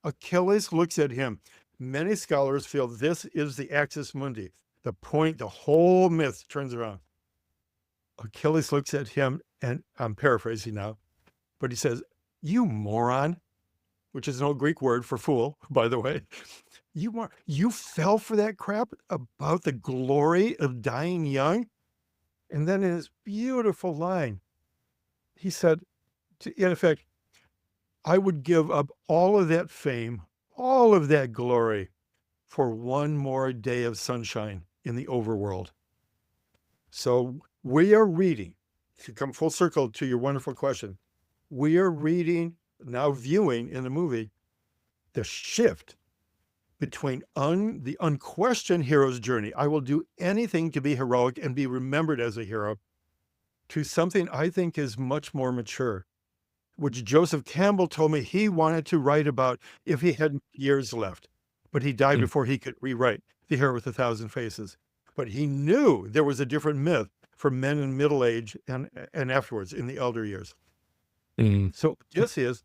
Achilles looks at him. Many scholars feel this is the axis mundi, the point, the whole myth turns around. Achilles looks at him, and I'm paraphrasing now, but he says, you moron, which is an old Greek word for fool, by the way. You fell for that crap about the glory of dying young? And then in his beautiful line, he said, in effect, I would give up all of that fame, all of that glory for one more day of sunshine in the overworld. So we are reading, to come full circle to your wonderful question, we are reading, now viewing in the movie, the shift between the unquestioned hero's journey, I will do anything to be heroic and be remembered as a hero, to something I think is much more mature, which Joseph Campbell told me he wanted to write about if he had years left. But he died before he could rewrite The Hero with a Thousand Faces. But he knew there was a different myth for men in middle age and afterwards in the elder years. So Odysseus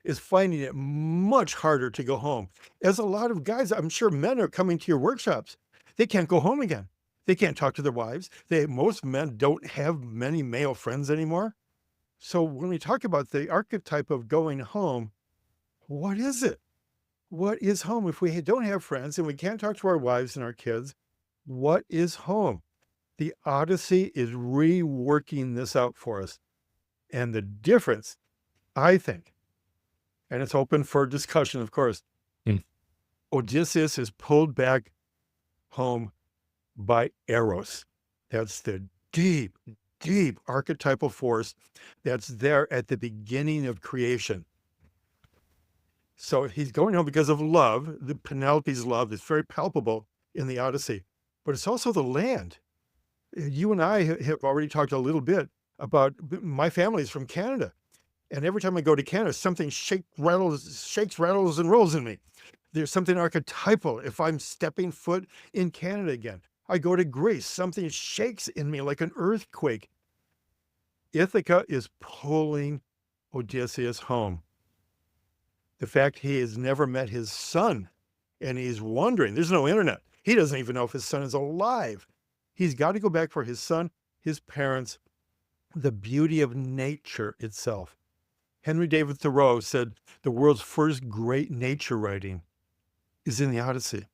is finding it much harder to go home. As a lot of guys, I'm sure men are coming to your workshops. They can't go home again. They can't talk to their wives. Most men don't have many male friends anymore. So when we talk about the archetype of going home, what is it? What is home? If we don't have friends and we can't talk to our wives and our kids, what is home? The Odyssey is reworking this out for us. And the difference, I think, and it's open for discussion, of course, Odysseus is pulled back home by Eros. That's the deep, deep archetypal force that's there at the beginning of creation. So he's going home because of love. The Penelope's love is very palpable in the Odyssey, but it's also the land. You and I have already talked a little bit about my family's from Canada. And every time I go to Canada, something shakes, rattles, and rolls in me. There's something archetypal. If I'm stepping foot in Canada again, I go to Greece, something shakes in me like an earthquake. Ithaca is pulling Odysseus home. The fact he has never met his son, and he's wondering, there's no internet. He doesn't even know if his son is alive. He's got to go back for his son, his parents, the beauty of nature itself. Henry David Thoreau said the world's first great nature writing is in the Odyssey.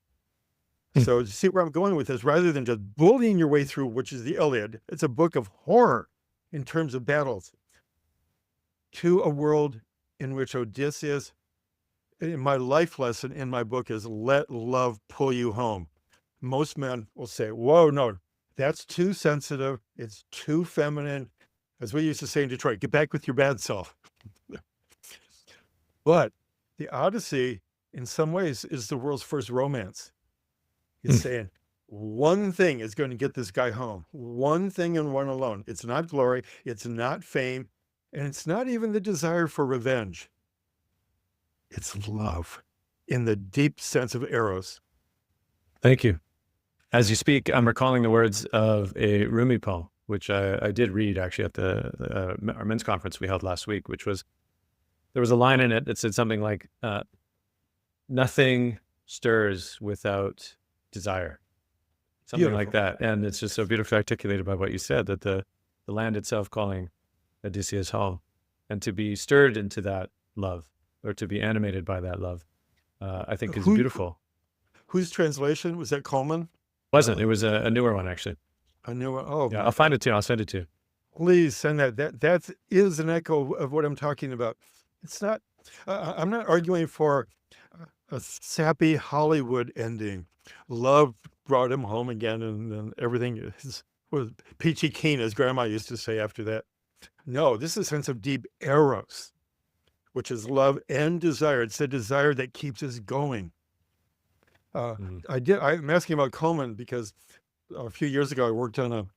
So you see where I'm going with this? Rather than just bullying your way through, which is the Iliad, it's a book of horror in terms of battles, to a world in which Odysseus, my life lesson in my book is let love pull you home. Most men will say, whoa, no, that's too sensitive. It's too feminine. As we used to say in Detroit, get back with your bad self. But the Odyssey, in some ways, is the world's first romance. It's saying one thing is going to get this guy home. One thing and one alone. It's not glory. It's not fame. And it's not even the desire for revenge. It's love in the deep sense of Eros. Thank you. As you speak, I'm recalling the words of a Rumi poem, which I did read actually at our men's conference we held last week, which was, there was a line in it that said something like, nothing stirs without desire, something Beautiful. like that. And it's just so beautifully articulated by what you said, that the land itself calling Odysseus home, and to be stirred into that love, or to be animated by that love, I think is beautiful. Whose translation? Was that Coleman? Wasn't. It was a newer one, actually. A newer, oh. Yeah, I'll find it too. I'll send it to you. Please send that. That is an echo of what I'm talking about. It's not, I'm not arguing for a sappy Hollywood ending. Love brought him home again, and everything was peachy keen, as Grandma used to say after that. No, this is a sense of deep eros, which is love and desire. It's the desire that keeps us going. I'm asking about Coleman because a few years ago I worked on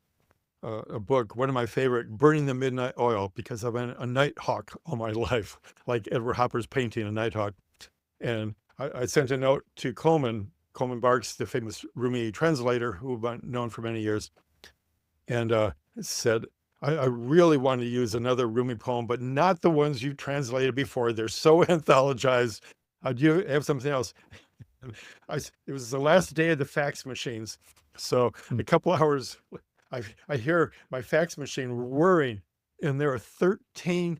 a book, one of my favorite, Burning the Midnight Oil, because I've been a nighthawk all my life, like Edward Hopper's painting, a nighthawk. And I sent a note to Coleman Barks, the famous Rumi translator who I've been known for many years, and said, I really want to use another Rumi poem, but not the ones you translated before. They're so anthologized. Do you have something else? It was the last day of the fax machines. So a couple hours, I hear my fax machine whirring, and there are 13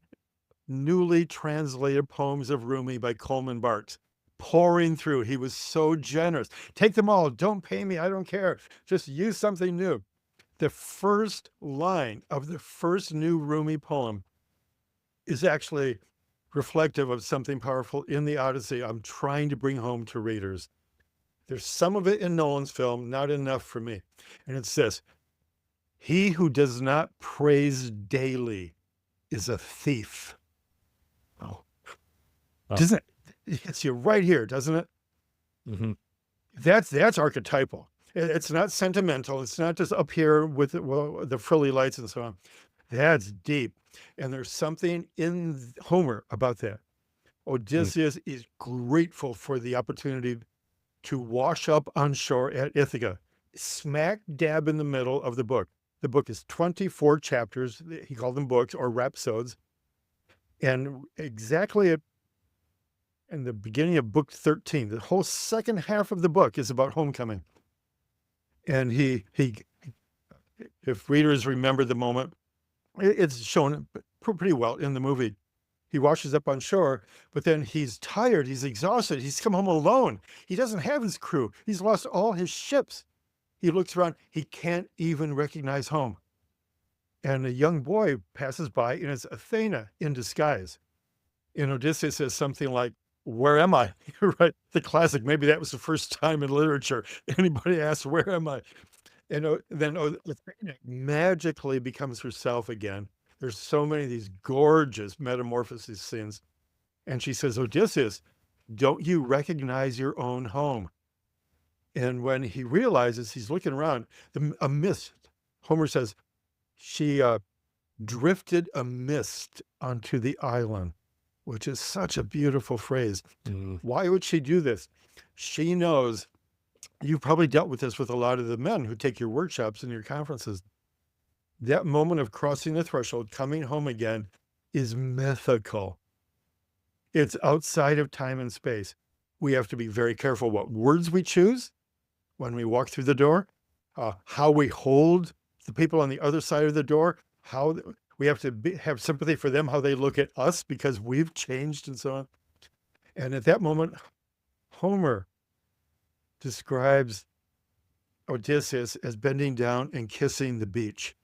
newly translated poems of Rumi by Coleman Barks pouring through. He was so generous. Take them all. Don't pay me. I don't care. Just use something new. The first line of the first new Rumi poem is actually reflective of something powerful in the Odyssey I'm trying to bring home to readers. There's some of it in Nolan's film, not enough for me. And it's this: he who does not praise daily is a thief. Oh, doesn't it hits you right here, doesn't it? Mm-hmm. That's archetypal. It's not sentimental. It's not just up here with the frilly lights and so on. That's deep. And there's something in Homer about that. Odysseus is grateful for the opportunity to wash up on shore at Ithaca, smack dab in the middle of the book. The book is 24 chapters. He called them books or rhapsodes. And exactly in the beginning of book 13, the whole second half of the book is about homecoming. And he if readers remember the moment, it's shown pretty well in the movie. He washes up on shore, but then he's tired, he's exhausted, he's come home alone. He doesn't have his crew. He's lost all his ships. He looks around, he can't even recognize home. And a young boy passes by, and it's Athena in disguise. And Odysseus says something like, "Where am I?" Right? The classic. Maybe that was the first time in literature anybody asked, "Where am I?" And then Athena magically becomes herself again. There's so many of these gorgeous metamorphosis scenes. And she says, "Odysseus, don't you recognize your own home?" And when he realizes, he's looking around, a mist, Homer says, she drifted a mist onto the island, which is such a beautiful phrase. Why would she do this? She knows, you've probably dealt with this with a lot of the men who take your workshops and your conferences. That moment of crossing the threshold, coming home again, is mythical. It's outside of time and space. We have to be very careful what words we choose when we walk through the door, how we hold the people on the other side of the door, how we have to have sympathy for them, how they look at us because we've changed and so on. And at that moment, Homer describes Odysseus as bending down and kissing the beach.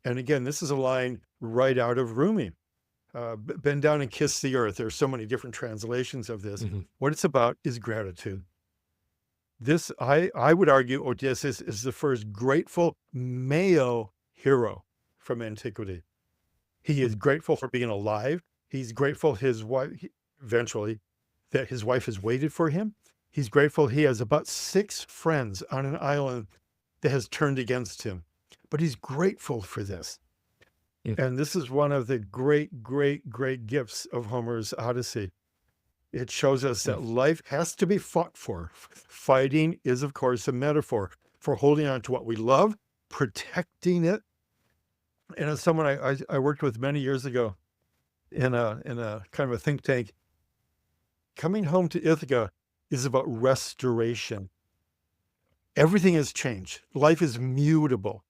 And again, this is a line right out of Rumi. Bend down and kiss the earth. There's so many different translations of this. What it's about is gratitude. This, I would argue, Odysseus is the first grateful male hero from antiquity. He is grateful for being alive. He's grateful his wife, eventually, that his wife has waited for him. He's grateful he has about 6 friends on an island that has turned against him. But he's grateful for this. And this is one of the great, great, great gifts of Homer's Odyssey. It shows us that life has to be fought for. Fighting is, of course, a metaphor for holding on to what we love, protecting it. And as someone I worked with many years ago in a kind of a think tank, coming home to Ithaca is about restoration. Everything has changed. Life is mutable.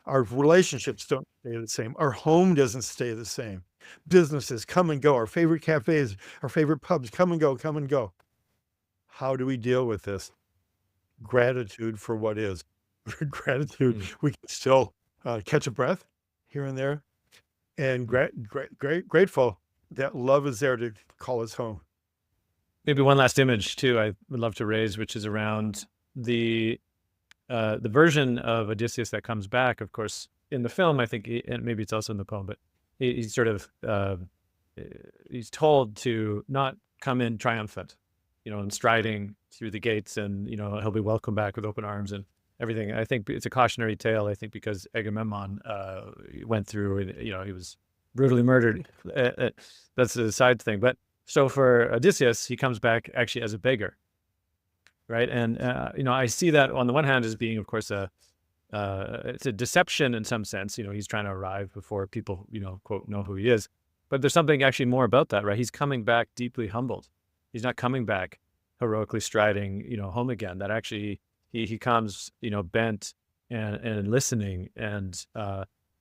Our relationships don't stay the same. Our home doesn't stay the same. Businesses come and go. Our favorite cafes, our favorite pubs come and go, come and go. How do we deal with this? Gratitude for what is. Gratitude. We can still catch a breath here and there, and grateful that love is there to call us home. Maybe one last image too I would love to raise, which is around the version of Odysseus that comes back, of course, in the film, I think, and maybe it's also in the poem, but he's sort of, he's told to not come in triumphant, and striding through the gates, and, he'll be welcomed back with open arms and everything. I think it's a cautionary tale, I think, because Agamemnon went through, he was brutally murdered. That's a side thing. But so for Odysseus, he comes back actually as a beggar. Right. And, I see that on the one hand as being, of course, it's a deception in some sense. He's trying to arrive before people, quote, know who he is. But there's something actually more about that, right? He's coming back deeply humbled. He's not coming back heroically striding, home again. That actually he comes, bent and listening, and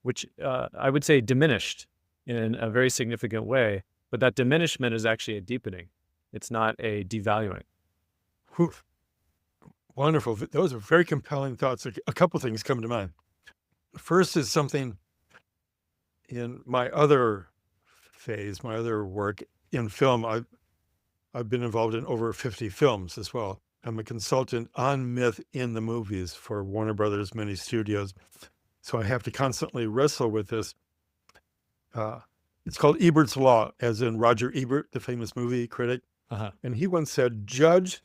which I would say diminished in a very significant way. But that diminishment is actually a deepening. It's not a devaluing. Whew. Wonderful. Those are very compelling thoughts. A couple things come to mind. First is something in my other phase, my other work in film. I've been involved in over 50 films as well. I'm a consultant on myth in the movies for Warner Brothers many studios. So I have to constantly wrestle with this. It's called Ebert's Law, as in Roger Ebert, the famous movie critic. And he once said, judge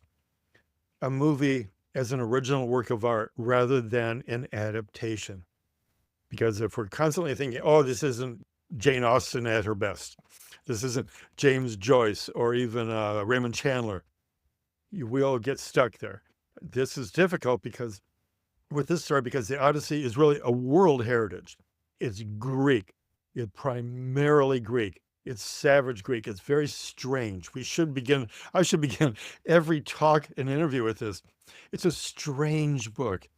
a movie as an original work of art rather than an adaptation. Because if we're constantly thinking, oh, this isn't Jane Austen at her best, this isn't James Joyce or even Raymond Chandler, we all get stuck there. This is difficult because with this story, because the Odyssey is really a world heritage. It's Greek. It's primarily Greek. It's savage Greek. It's very strange. I should begin every talk and interview with this. It's a strange book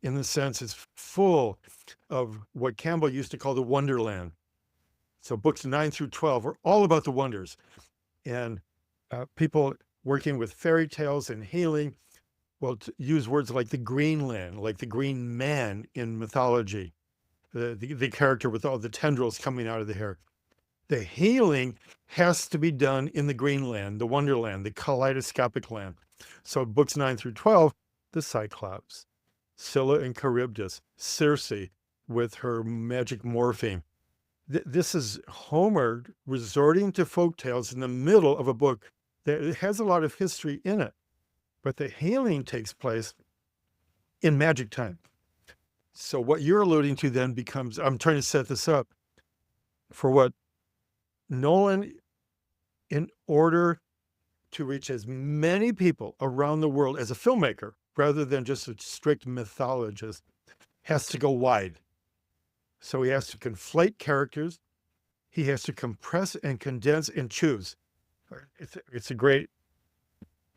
in the sense it's full of what Campbell used to call the wonderland. So books 9 through 12 are all about the wonders, and people working with fairy tales and healing will use words like the green land, like the green man in mythology, the character with all the tendrils coming out of the hair. The healing has to be done in the green land, the wonderland, the kaleidoscopic land. So books 9 through 12, the Cyclops, Scylla and Charybdis, Circe with her magic morphine. This is Homer resorting to folktales in the middle of a book that has a lot of history in it. But the healing takes place in magic time. So what you're alluding to then becomes, I'm trying to set this up, for what Nolan, in order to reach as many people around the world as a filmmaker, rather than just a strict mythologist, has to go wide. So he has to conflate characters. He has to compress and condense and choose. It's a great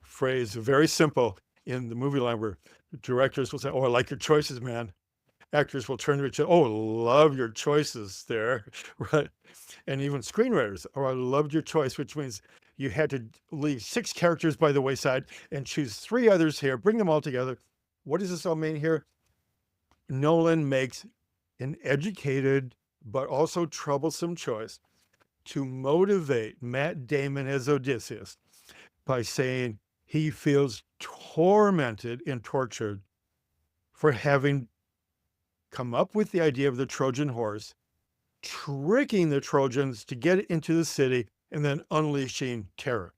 phrase, very simple in the movie line, where directors will say, "Oh, I like your choices, man." Actors will turn to each other, "Oh, love your choices there," right? And even screenwriters, "Oh, I loved your choice," which means you had to leave 6 characters by the wayside and choose 3 others here, bring them all together. What does this all mean here? Nolan makes an educated but also troublesome choice to motivate Matt Damon as Odysseus by saying he feels tormented and tortured for having come up with the idea of the Trojan horse, tricking the Trojans to get into the city, and then unleashing terror.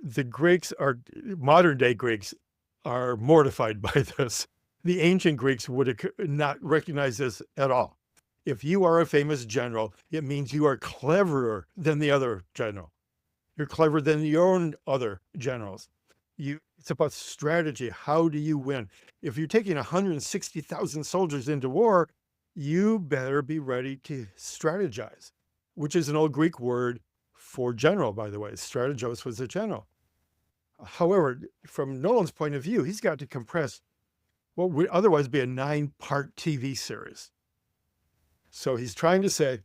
The Greeks modern day Greeks are mortified by this. The ancient Greeks would not recognize this at all. If you are a famous general, it means you are cleverer than the other general. You're cleverer than your own other generals. It's about strategy. How do you win? If you're taking 160,000 soldiers into war, you better be ready to strategize, which is an old Greek word for general, by the way. Strategos was a general. However, from Nolan's point of view, he's got to compress what would otherwise be a 9-part TV series. So he's trying to say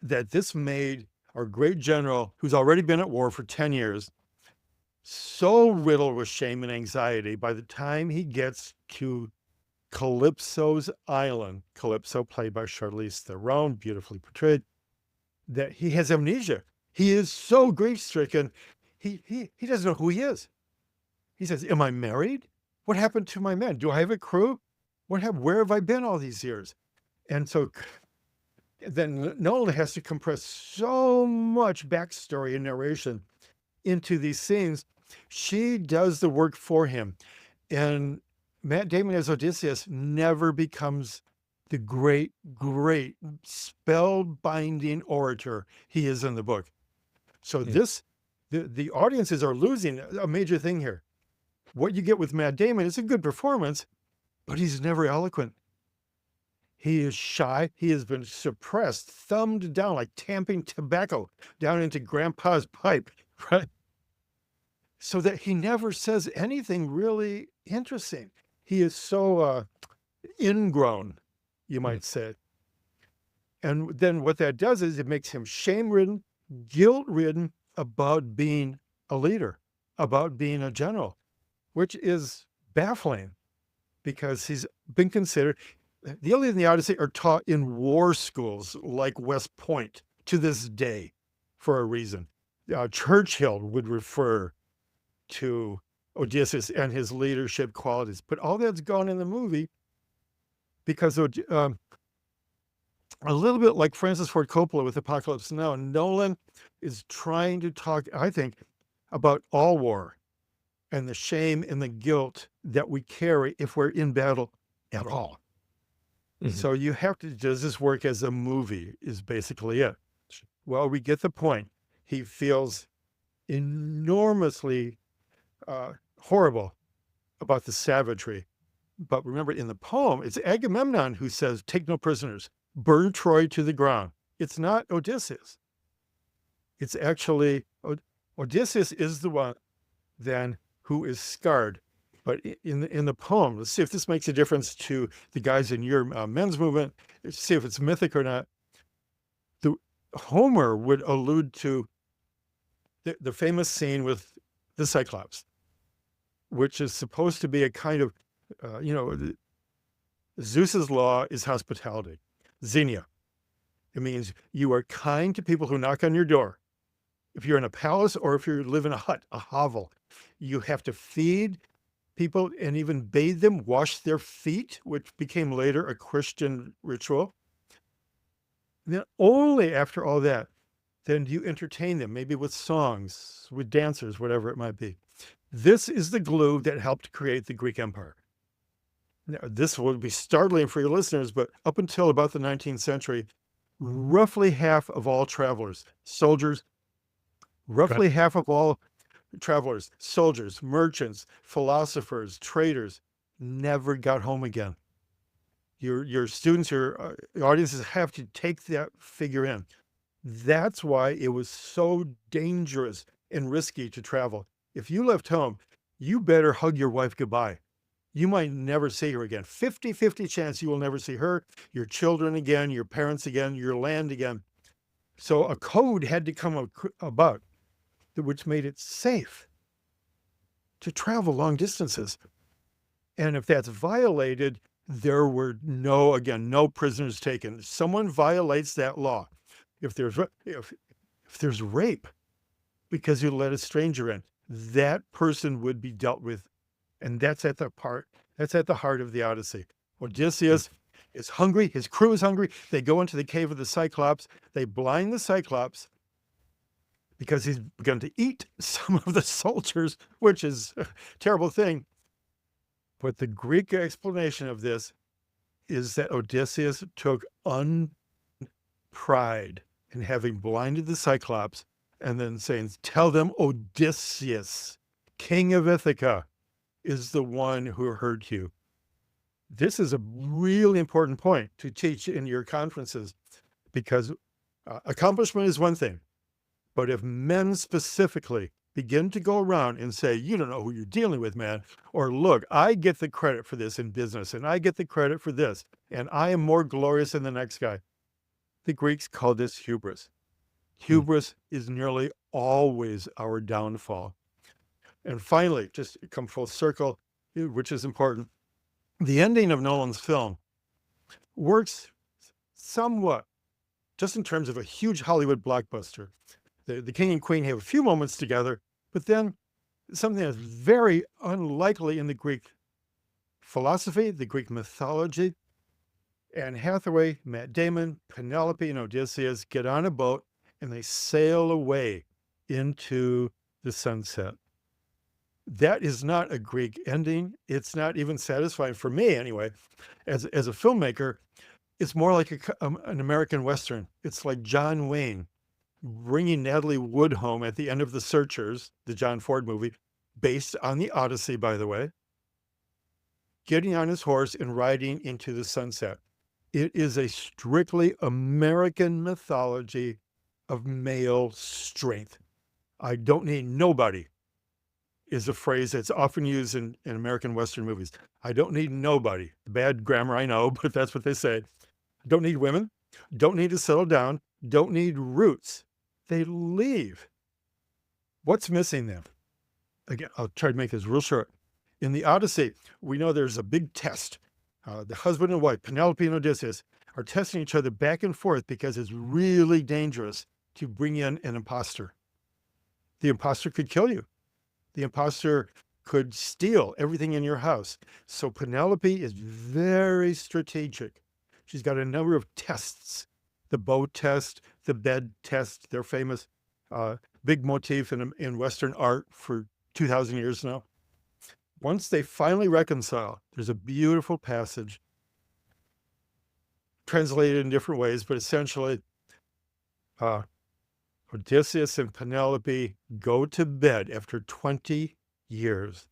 that this made our great general, who's already been at war for 10 years, so riddled with shame and anxiety by the time he gets to Calypso's island, Calypso played by Charlize Theron, beautifully portrayed, that he has amnesia. He is so grief-stricken, he doesn't know who he is. He says, "Am I married? What happened to my men? Do I have a crew? Where have I been all these years?" And so then Nolan has to compress so much backstory and narration into these scenes. She does the work for him. And Matt Damon as Odysseus never becomes the great, great spellbinding orator he is in the book. So the audiences are losing a major thing here. What you get with Matt Damon is a good performance, but he's never eloquent. He is shy. He has been suppressed, thumbed down like tamping tobacco down into grandpa's pipe, right? So that he never says anything really interesting. He is so ingrown, you might say. And then what that does is it makes him shame-ridden, guilt-ridden about being a leader, about being a general, which is baffling because he's been considered. The Iliad and the Odyssey are taught in war schools like West Point to this day for a reason. Churchill would refer to Odysseus and his leadership qualities, but all that's gone in the movie because a little bit like Francis Ford Coppola with Apocalypse Now, Nolan is trying to talk, I think, about all war and the shame and the guilt that we carry if we're in battle at all. Mm-hmm. So you have to, does this work as a movie is basically it. Well, we get the point. He feels enormously horrible about the savagery. But remember, in the poem, it's Agamemnon who says, "Take no prisoners, burn Troy to the ground." It's not Odysseus. It's actually, Odysseus is the one then who is scarred. But in the poem, let's see if this makes a difference to the guys in your men's movement. Let's see if it's mythic or not. Homer would allude to the famous scene with the Cyclops, which is supposed to be a kind of, Zeus's law is hospitality, xenia. It means you are kind to people who knock on your door. If you're in a palace or if you live in a hut, a hovel, you have to feed people and even bathe them, wash their feet, which became later a Christian ritual. Then only after all that, then you entertain them, maybe with songs, with dancers, whatever it might be. This is the glue that helped create the Greek Empire. Now, this will be startling for your listeners, but up until about the 19th century, roughly half of all travelers, soldiers, roughly half of all travelers, soldiers, merchants, philosophers, traders, never got home again. Your students, your audiences have to take that figure in. That's why it was so dangerous and risky to travel. If you left home, you better hug your wife goodbye. You might never see her again. 50-50 chance you will never see her, your children again, your parents again, your land again. So a code had to come about which made it safe to travel long distances. And if that's violated, there were no prisoners taken. If someone violates that law, if there's rape because you let a stranger in, that person would be dealt with. And that's at the heart of the Odyssey. Odysseus is hungry, his crew is hungry. They go into the cave of the Cyclops, they blind the Cyclops because he's begun to eat some of the soldiers, which is a terrible thing. But the Greek explanation of this is that Odysseus took pride in having blinded the Cyclops and then saying, tell them Odysseus, king of Ithaca, is the one who hurt you. This is a really important point to teach in your conferences, because accomplishment is one thing, but if men specifically begin to go around and say, you don't know who you're dealing with, man, or look, I get the credit for this in business, and I get the credit for this, and I am more glorious than the next guy. The Greeks called this hubris. Hubris is nearly always our downfall. And finally, just come full circle, which is important, the ending of Nolan's film works somewhat, just in terms of a huge Hollywood blockbuster. The king and queen have a few moments together, but then something that's very unlikely in the Greek philosophy, the Greek mythology. Anne Hathaway, Matt Damon, Penelope, and Odysseus get on a boat and they sail away into the sunset. That is not a Greek ending. It's not even satisfying for me anyway. As a filmmaker, it's more like an American Western. It's like John Wayne bringing Natalie Wood home at the end of The Searchers, the John Ford movie, based on the Odyssey, by the way, getting on his horse and riding into the sunset. It is a strictly American mythology of male strength. I don't need nobody is a phrase that's often used in American Western movies. I don't need nobody. Bad grammar, I know, but that's what they say. Don't need women. Don't need to settle down. Don't need roots. They leave. What's missing then? Again, I'll try to make this real short. In the Odyssey, we know there's a big test. The husband and wife, Penelope and Odysseus, are testing each other back and forth because it's really dangerous to bring in an imposter. The imposter could kill you. The imposter could steal everything in your house. So Penelope is very strategic. She's got a number of tests. The bow test, the bed test, they're famous, big motif in Western art for 2,000 years now. Once they finally reconcile, there's a beautiful passage translated in different ways, but essentially Odysseus and Penelope go to bed after 20 years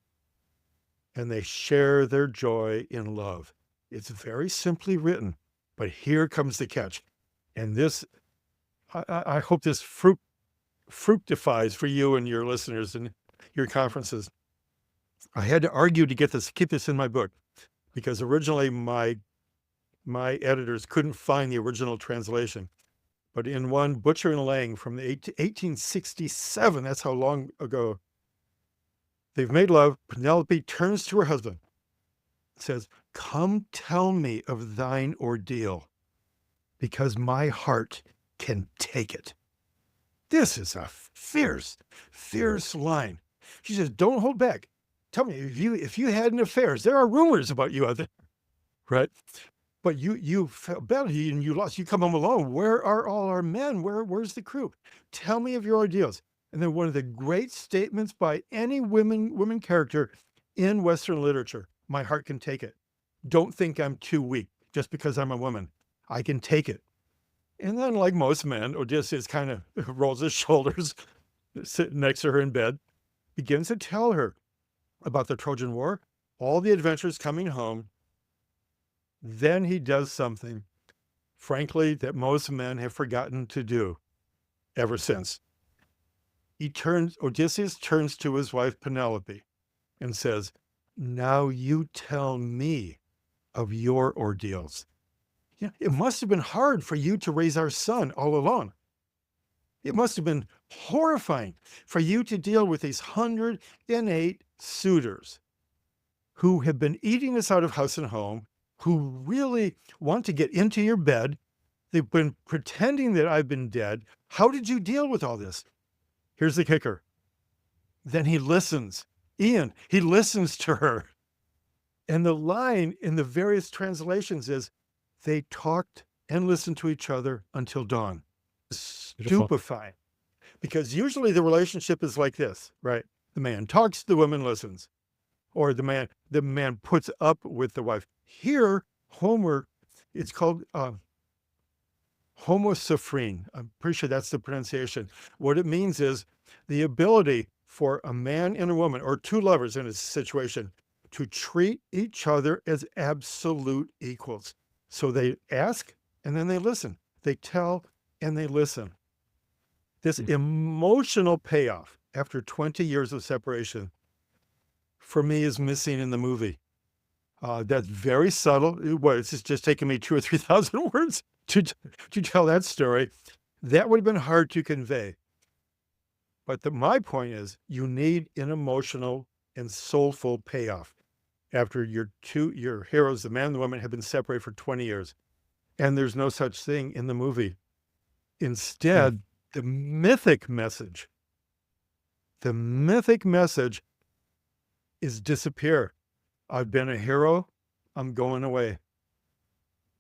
and they share their joy in love. It's very simply written, but here comes the catch. And this, I hope this fructifies for you and your listeners and your conferences. I had to argue to keep this in my book, because originally my editors couldn't find the original translation. But in one, Butcher and Lang from the 1867, that's how long ago, they've made love. Penelope turns to her husband, says, "Come tell me of thine ordeal, because my heart can take it." This is a fierce, fierce line. She says, don't hold back. Tell me, if you had an affair, there are rumors about you out there, right? But you felt badly and you lost. You come home alone. Where are all our men? Where's the crew? Tell me of your ordeals. And then one of the great statements by any women character in Western literature: my heart can take it. Don't think I'm too weak just because I'm a woman. I can take it. And then, like most men, Odysseus kind of rolls his shoulders, sitting next to her in bed, begins to tell her about the Trojan War, all the adventures coming home. Then he does something, frankly, that most men have forgotten to do ever since. Odysseus turns to his wife Penelope and says, "Now you tell me of your ordeals. Yeah, it must have been hard for you to raise our son all alone. It must have been horrifying for you to deal with these 108 suitors who have been eating us out of house and home, who really want to get into your bed. They've been pretending that I've been dead. How did you deal with all this?" Here's the kicker. Then he listens. Ian, he listens to her. And the line in the various translations is, they talked and listened to each other until dawn. Beautiful. Stupefying. Because usually the relationship is like this, right? The man talks, the woman listens. Or the man puts up with the wife. Here, Homer, it's called homosophrein. I'm pretty sure that's the pronunciation. What it means is the ability for a man and a woman, or two lovers in a situation, to treat each other as absolute equals. So they ask and then they listen. They tell and they listen. This emotional payoff after 20 years of separation, for me, is missing in the movie. That's very subtle. It's just taken me 2,000 or 3,000 words to tell that story. That would have been hard to convey. But my point is, you need an emotional and soulful payoff after your heroes, the man and the woman, have been separated for 20 years. And there's no such thing in the movie. Instead, the mythic message is disappear. I've been a hero. I'm going away.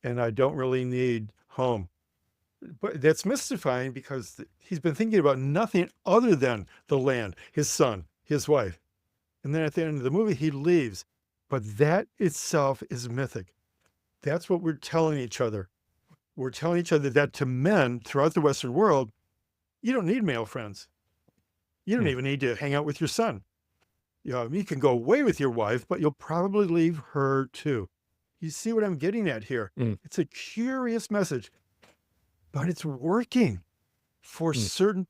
And I don't really need home. But that's mystifying because he's been thinking about nothing other than the land, his son, his wife. And then at the end of the movie, he leaves. But that itself is mythic. That's what we're telling each other. We're telling each other that to men throughout the Western world, you don't need male friends. You don't even need to hang out with your son. You can go away with your wife, but you'll probably leave her too. You see what I'm getting at here? It's a curious message, but it's working for certain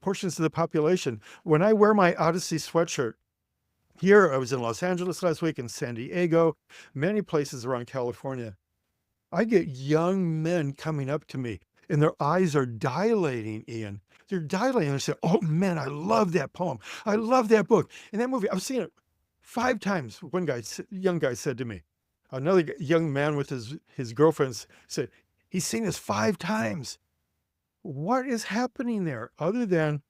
portions of the population. When I wear my Odyssey sweatshirt, here, I was in Los Angeles last week, in San Diego, many places around California. I get young men coming up to me, and their eyes are dilating, Ian. They're dilating. They say, "Oh, man, I love that poem. I love that book." And that movie, I've seen it 5 times, young guy said to me. Another young man with his girlfriends said, he's seen this 5 times. What is happening there other than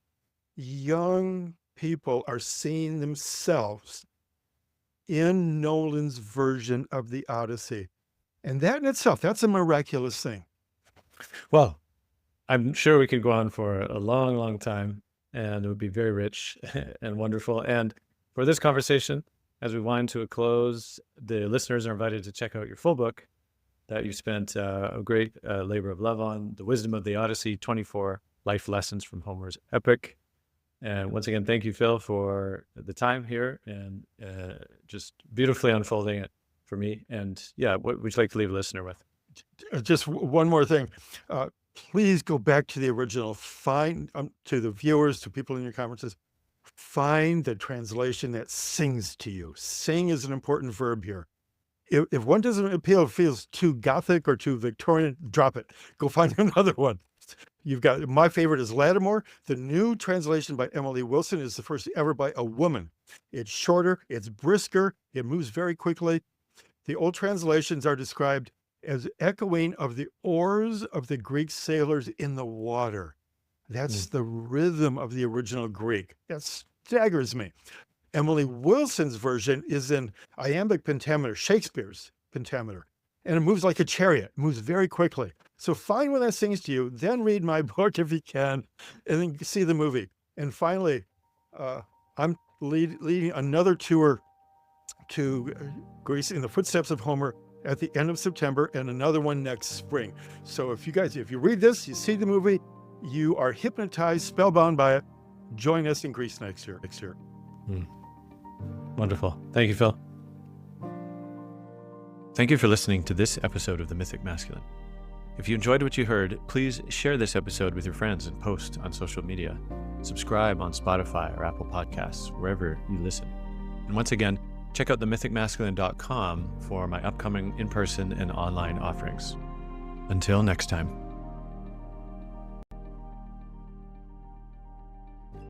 young people are seeing themselves in Nolan's version of the Odyssey? And that in itself, that's a miraculous thing. Well, I'm sure we could go on for a long, long time, and it would be very rich and wonderful. And for this conversation, as we wind to a close, the listeners are invited to check out your full book that you spent a great labor of love on, The Wisdom of the Odyssey, 24 Life Lessons from Homer's Epic. And once again, thank you, Phil, for the time here and just beautifully unfolding it for me. And yeah, what would you like to leave a listener with? Just one more thing. Please go back to the original. Find, to the viewers, to people in your conferences, find the translation that sings to you. Sing is an important verb here. If one doesn't appeal, feels too Gothic or too Victorian, drop it. Go find another one. You've got, my favorite is Lattimore. The new translation by Emily Wilson is the first ever by a woman. It's shorter, it's brisker, it moves very quickly. The old translations are described as echoing of the oars of the Greek sailors in the water. That's the rhythm of the original Greek. That staggers me. Emily Wilson's version is in iambic pentameter, Shakespeare's pentameter, and it moves like a chariot. It moves very quickly. So find one that sings to you, then read my book if you can, and then see the movie. And finally, I'm leading another tour to Greece in the footsteps of Homer at the end of September and another one next spring. So if you read this, you see the movie, you are hypnotized, spellbound by it, join us in Greece next year. Wonderful. Thank you, Phil. Thank you for listening to this episode of The Mythic Masculine. If you enjoyed what you heard, please share this episode with your friends and post on social media. Subscribe on Spotify or Apple Podcasts, wherever you listen. And once again, check out themythicmasculine.com for my upcoming in-person and online offerings. Until next time.